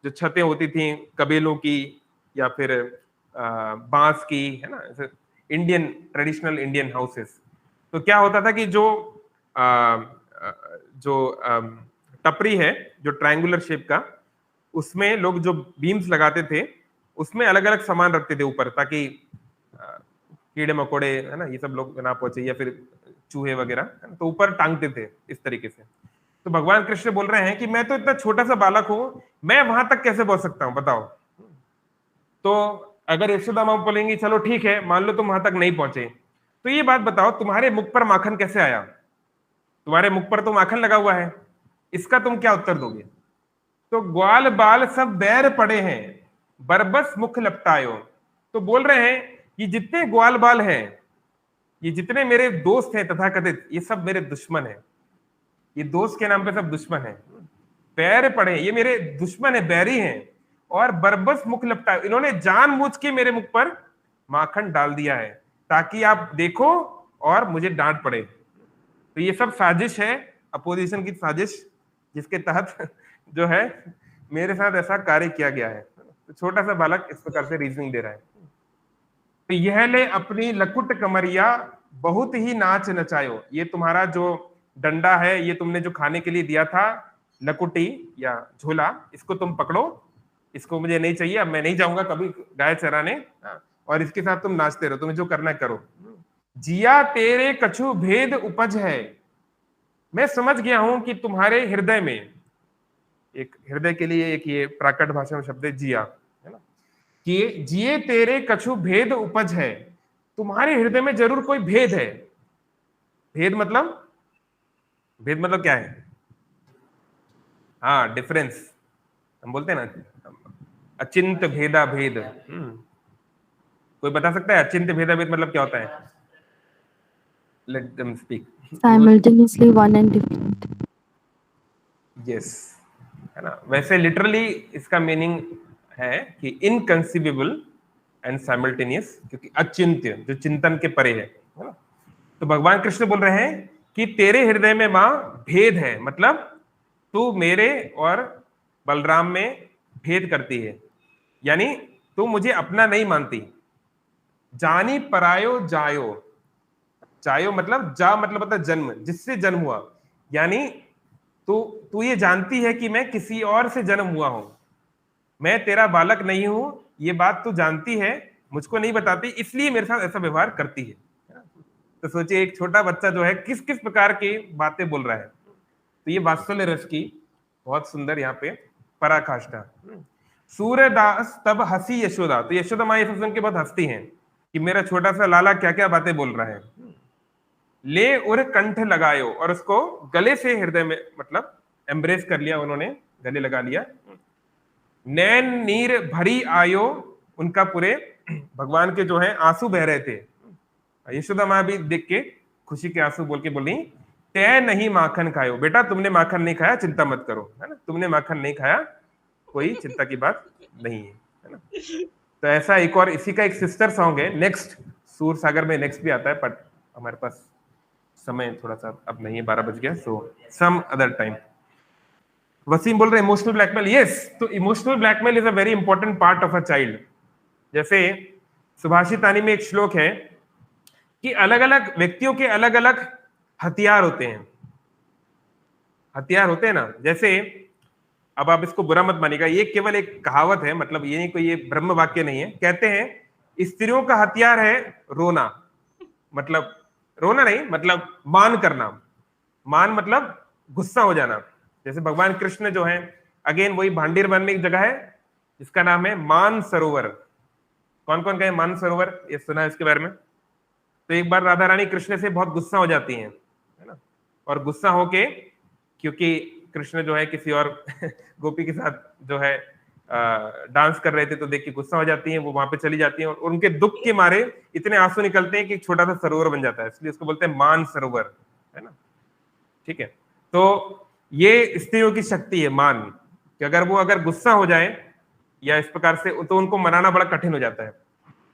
जो छतें होती थी कबीलों की या फिर बांस की, है ना, इंडियन ट्रेडिशनल इंडियन हाउसेस, तो क्या होता था कि जो टपरी है, जो ट्रायंगुलर शेप का, उसमें लोग जो बीम्स लगाते थे उसमें अलग अलग सामान रखते थे ऊपर, ताकि कीड़े मकोड़े, है ना, ये सब लोग ना पहुंचे, या फिर चूहे वगैरह, तो ऊपर टांगते थे इस तरीके से। तो भगवान कृष्ण बोल रहे हैं कि मैं तो इतना छोटा सा बालक हूं, मैं वहां तक कैसे पहुंच सकता हूं, बताओ। तो अगर यशोदा मां बोलेंगी चलो ठीक है, मान लो तुम वहां तक नहीं पहुंचे, तो ये बात बताओ, तुम्हारे मुख पर माखन कैसे आया? तुम्हारे मुख पर तो माखन लगा हुआ है, इसका तुम क्या उत्तर दोगे? तो ग्वाल बाल सब बैर पड़े हैं, बरबस मुख लपटायो। तो बोल रहे हैं कि जितने ग्वाल बाल हैं, ये जितने मेरे दोस्त हैं तथाकथित, ये सब मेरे दुश्मन हैं। ये दोस्त के नाम पे सब दुश्मन है। पैर पड़े, ये मेरे दुश्मन है, बैरी हैं, और बरबस मुख लपटाए, इन्होंने जानबूझ के मेरे मुख पर माखन डाल दिया है ताकि आप देखो और मुझे डांट पड़े। तो ये सब साजिश है, अपोजिशन की साजिश, जिसके तहत जो है मेरे साथ ऐसा कार्य किया गया है। तो छोटा सा बालक इस प्रकार से रीजनिंग दे रहा है। तो यह ले अपनी लकुट कमरिया बहुत ही नाच नचायो, ये तुम्हारा जो डंडा है, ये तुमने जो खाने के लिए दिया था, लकुटी या झोला, इसको तुम पकड़ो, इसको मुझे नहीं चाहिए, अब मैं नहीं जाऊंगा कभी गाय चराने, और इसके साथ तुम नाचते रहो, तुम्हें जो करना है करो। जिया तेरे कछु भेद उपज है, मैं समझ गया हूं कि तुम्हारे हृदय में, एक हृदय के लिए एक ये प्राकृत भाषा में शब्द है जिया, है ना, कि जिए तेरे कछु भेद उपज है, तुम्हारे हृदय में जरूर कोई भेद है। भेद मतलब क्या है? हाँ, डिफरेंस, हम बोलते हैं ना, अचिंत भेदा भेद। कोई बता सकता है अचिंत भेदा भेद मतलब क्या होता है? Let them speak. Simultaneously one and different. Yes, है ना। वैसे लिटरली इसका मीनिंग है कि इनकंसीवेबल एंड साइमल्टेनियस, क्योंकि अचिंत्य जो चिंतन के परे है ना। तो भगवान कृष्ण बोल रहे हैं कि तेरे हृदय में मां भेद है, मतलब तू मेरे और बलराम में भेद करती है, यानी तू मुझे अपना नहीं मानती। जानी परायो जायो, जायो मतलब जा मतलब होता है जन्म, जिससे जन्म हुआ, यानी तू ये जानती है कि मैं किसी और से जन्म हुआ हूं, मैं तेरा बालक नहीं हूं, ये बात तू जानती है, मुझको नहीं बताती, इसलिए मेरे साथ ऐसा व्यवहार करती है। तो सोचिए एक छोटा बच्चा जो है किस किस प्रकार की बातें बोल रहा है। तो ये वात्सल्य रस की बहुत सुंदर यहाँ पे पराकाष्ठा। सूर्यदास तब हंसी यशोदा, तो यशोदा माँ ये सुन के बहुत हंसती हैं कि मेरा छोटा सा लाला क्या क्या बातें बोल रहा है। ले उर कंठ लगायो, और उसको गले से हृदय में मतलब एम्ब्रेस कर लिया उन्होंने, गले लगा लिया। नैन नीर भरी आयो, उनका पूरे भगवान के जो है आंसू बह रहे थे। यशोदा माँ भी देख के खुशी के आंसू बोल के बोली, तय नहीं माखन खायो, बेटा तुमने माखन नहीं खाया, चिंता मत करो, है ना, तुमने माखन नहीं खाया, कोई चिंता की बात नहीं है ना। तो ऐसा एक और इसी का एक सिस्टर सॉन्ग है नेक्स्ट, सूर सागर में नेक्स्ट भी आता है, बट हमारे पास समय थोड़ा सा अब नहीं है, 12 बज गया, सो सम अदर टाइम। वसीम बोल रहे इमोशनल ब्लैकमेल, यस, तो emotional blackmail is a very important part of a child. जैसे सुभाषितानी में एक श्लोक है कि अलग अलग व्यक्तियों के अलग अलग हथियार होते हैं, हथियार होते हैं ना। जैसे अब आप इसको बुरा मत मानिएगा, ये केवल एक कहावत है, मतलब ये नहीं कोई ये ब्रह्म वाक्य नहीं है। कहते हैं स्त्रियों का हथियार है रोना, मतलब रोना नहीं, मतलब मान करना। मान मतलब गुस्सा हो जाना। जैसे भगवान कृष्ण जो है, अगेन वही भांडीर वन में एक जगह है जिसका नाम है मान सरोवर। कौन कौन कहे मान सरोवर, ये सुना है इसके बारे में? तो एक बार राधा रानी कृष्ण से बहुत गुस्सा हो जाती हैं, है ना, और गुस्सा होके, क्योंकि कृष्ण जो है किसी और गोपी के साथ जो है डांस कर रहे थे, तो देख के गुस्सा हो जाती हैं, वो वहां पे चली जाती हैं, और उनके दुख के मारे इतने आंसू निकलते हैं कि एक छोटा सा सरोवर बन जाता है, इसलिए उसको बोलते हैं मान सरोवर, है ना। ठीक है, तो ये स्त्रियों की शक्ति है मान, कि अगर वो अगर गुस्सा हो जाए या इस प्रकार से, तो उनको मनाना बड़ा कठिन हो जाता है।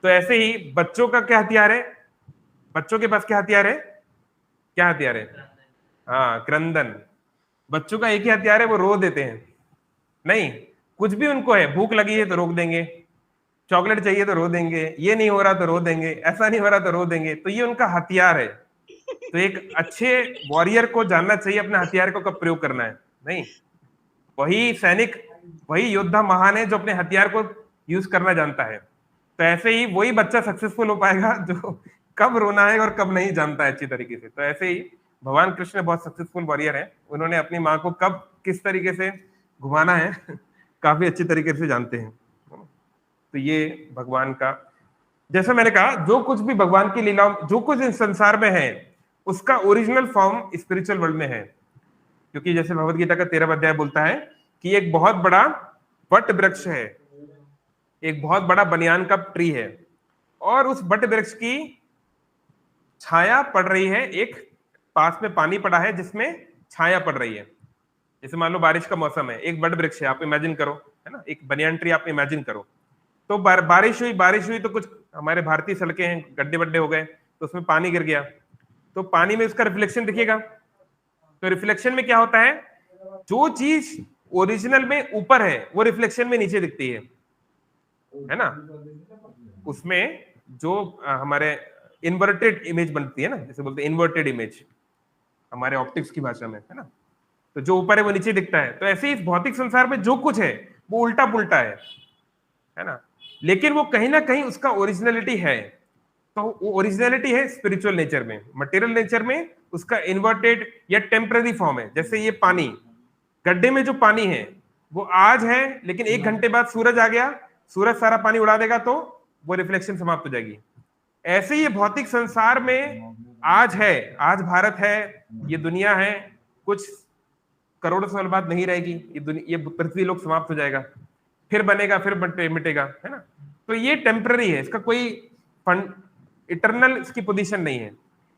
तो ऐसे ही बच्चों का क्या हथियार है? बच्चों के पास क्या हथियार है? क्या हथियार है? हाँ, क्रंदन। बच्चों का एक ही हथियार है, वो रो देते हैं। नहीं, कुछ भी उनको है, भूख लगी है तो रोक देंगे, चॉकलेट चाहिए तो रो देंगे, ये नहीं हो रहा तो रो देंगे, ऐसा नहीं हो रहा तो रो देंगे। तो ये उनका हथियार है। तो एक अच्छे वॉरियर को जानना चाहिए अपने हथियार को कब प्रयोग करना है। नहीं, वही सैनिक, वही योद्धा महान है जो अपने हथियार को यूज करना जानता है। तो ऐसे ही वही बच्चा सक्सेसफुल हो पाएगा जो कब रोना है और कब नहीं जानता है अच्छी तरीके से। तो ऐसे ही भगवान कृष्ण बहुत सक्सेसफुल वॉरियर है, उन्होंने अपनी माँ को कब किस तरीके से घुमाना है काफी अच्छी तरीके से जानते हैं। तो ये भगवान का, जैसा मैंने कहा, जो कुछ भी भगवान की लीला, जो कुछ इस संसार में है, उसका ओरिजिनल फॉर्म स्पिरिचुअल वर्ल्ड में है। क्योंकि जैसे भगवद गीता का 13वां अध्याय बोलता है कि एक बहुत बड़ा वट वृक्ष है, एक बहुत बड़ा बनियान का ट्री है, और उस वट वृक्ष की छाया पड़ रही है, एक पास में पानी पड़ा है जिसमें छाया पड़ रही है। जैसे मान लो बारिश का मौसम है, एक वट वृक्ष है, आप इमेजिन करो, है ना, एक बनियान ट्री आप इमेजिन करो। तो बारिश हुई तो कुछ हमारे भारतीय सड़कें हैं, गड्ढे बड्ढे हो गए, तो उसमें पानी गिर गया, तो पानी में उसका रिफ्लेक्शन दिखेगा। तो रिफ्लेक्शन में क्या होता है, जो चीज ओरिजिनल में ऊपर है वो रिफ्लेक्शन में नीचे दिखती है ना। उसमें जो हमारे इन्वर्टेड इमेज बनती है ना, जैसे बोलते हैं इन्वर्टेड इमेज हमारे ऑप्टिक्स की भाषा में, है ना। तो जो ऊपर है वो नीचे दिखता है। तो ऐसे ही इस भौतिक संसार में जो कुछ है वो उल्टा पुल्टा है ना, लेकिन वो कहीं ना कहीं उसका ओरिजिनलिटी है। तो वो ओरिजिनलिटी है स्पिरिचुअल नेचर में। मटेरियल नेचर में उसका इन्वर्टेड या टेम्पररी फॉर्म है। जैसे ये पानी, गड्ढे में जो पानी है वो आज है, लेकिन 1 घंटे बाद सूरज आ गया, सूरज सारा पानी उड़ा देगा, तो वो रिफ्लेक्शन समाप्त हो जाएगी। ऐसे ही भौतिक संसार में आज है, आज भारत है, ये दुनिया है, कुछ करोड़ों साल बाद नहीं रहेगी, ये पृथ्वी लोक समाप्त हो जाएगा, फिर बनेगा, फिर मिटेगा, है ना। तो ये टेम्पररी है, इसका कोई इटरनल इसकी पोजीशन नहीं है।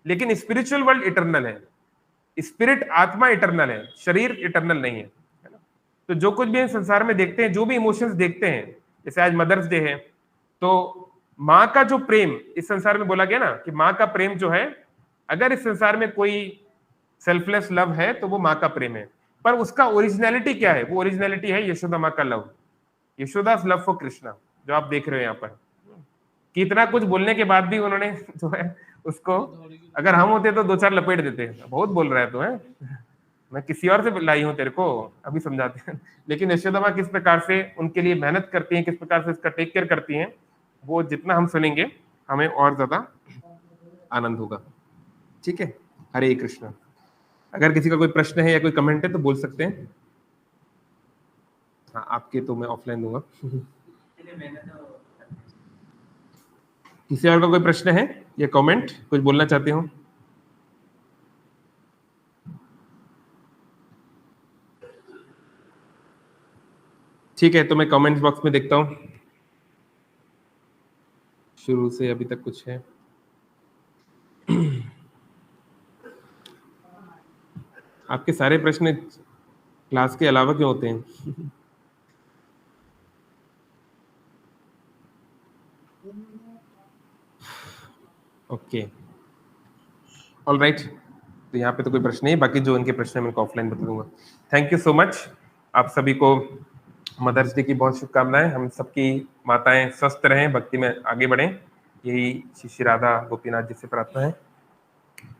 लेकिन स्पिरिचुअल वर्ल्ड इटरनल है, स्पिरिट आत्मा इटरनल है, शरीर इटरनल नहीं है ना। तो जो कुछ भी संसार में देखते हैं, जो भी इमोशंस देखते हैं, जैसे आज मदर्स डे है, तो माँ का जो प्रेम इस संसार में बोला गया ना, कि माँ का प्रेम जो है, अगर इस संसार में कोई सेल्फलेस लव है तो वो माँ का प्रेम है। पर उसका ओरिजिनलिटी क्या है? वो ओरिजिनलिटी है यशोदा माँ का love, Yesudas love for Krishna, जो आप देख रहे हो यहाँ पर। कि इतना कुछ बोलने के बाद भी उन्होंने जो है उसको, अगर हम होते तो 2-4 लपेट देते, बहुत बोल रहा है तो, है मैं किसी और से लाई हूँ तेरे को, अभी समझाते हैं। लेकिन यशोदा माँ किस प्रकार से उनके लिए मेहनत करती हैं, किस प्रकार से इसका टेक केयर करती हैं, वो जितना हम सुनेंगे हमें और ज्यादा आनंद होगा। ठीक है, हरे कृष्ण। अगर किसी का कोई प्रश्न है या कोई कमेंट है तो बोल सकते हैं। हाँ, आपके तो मैं ऑफलाइन दूंगा। किसी और का कोई प्रश्न है या कमेंट, कुछ बोलना चाहते हो? ठीक है, तो मैं कमेंट्स बॉक्स में देखता हूँ, शुरू से अभी तक कुछ है। आपके सारे प्रश्न क्लास के अलावा क्यों होते हैं? Okay, all right. तो यहाँ पे तो कोई प्रश्न नहीं, बाकी जो उनके प्रश्न है मैं ऑफलाइन बता दूंगा। Thank you so much. आप सभी को मदर्स डे की बहुत शुभकामनाएं। हम सबकी माताएं स्वस्थ रहें, भक्ति में आगे बढ़ें, यही श्री राधा गोपीनाथ जी से प्रार्थना है।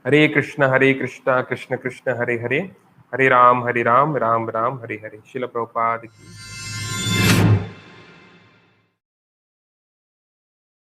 हरे कृष्णा कृष्ण कृष्ण हरे हरे, हरे राम राम राम हरे हरे। शिल प्रभुपाद की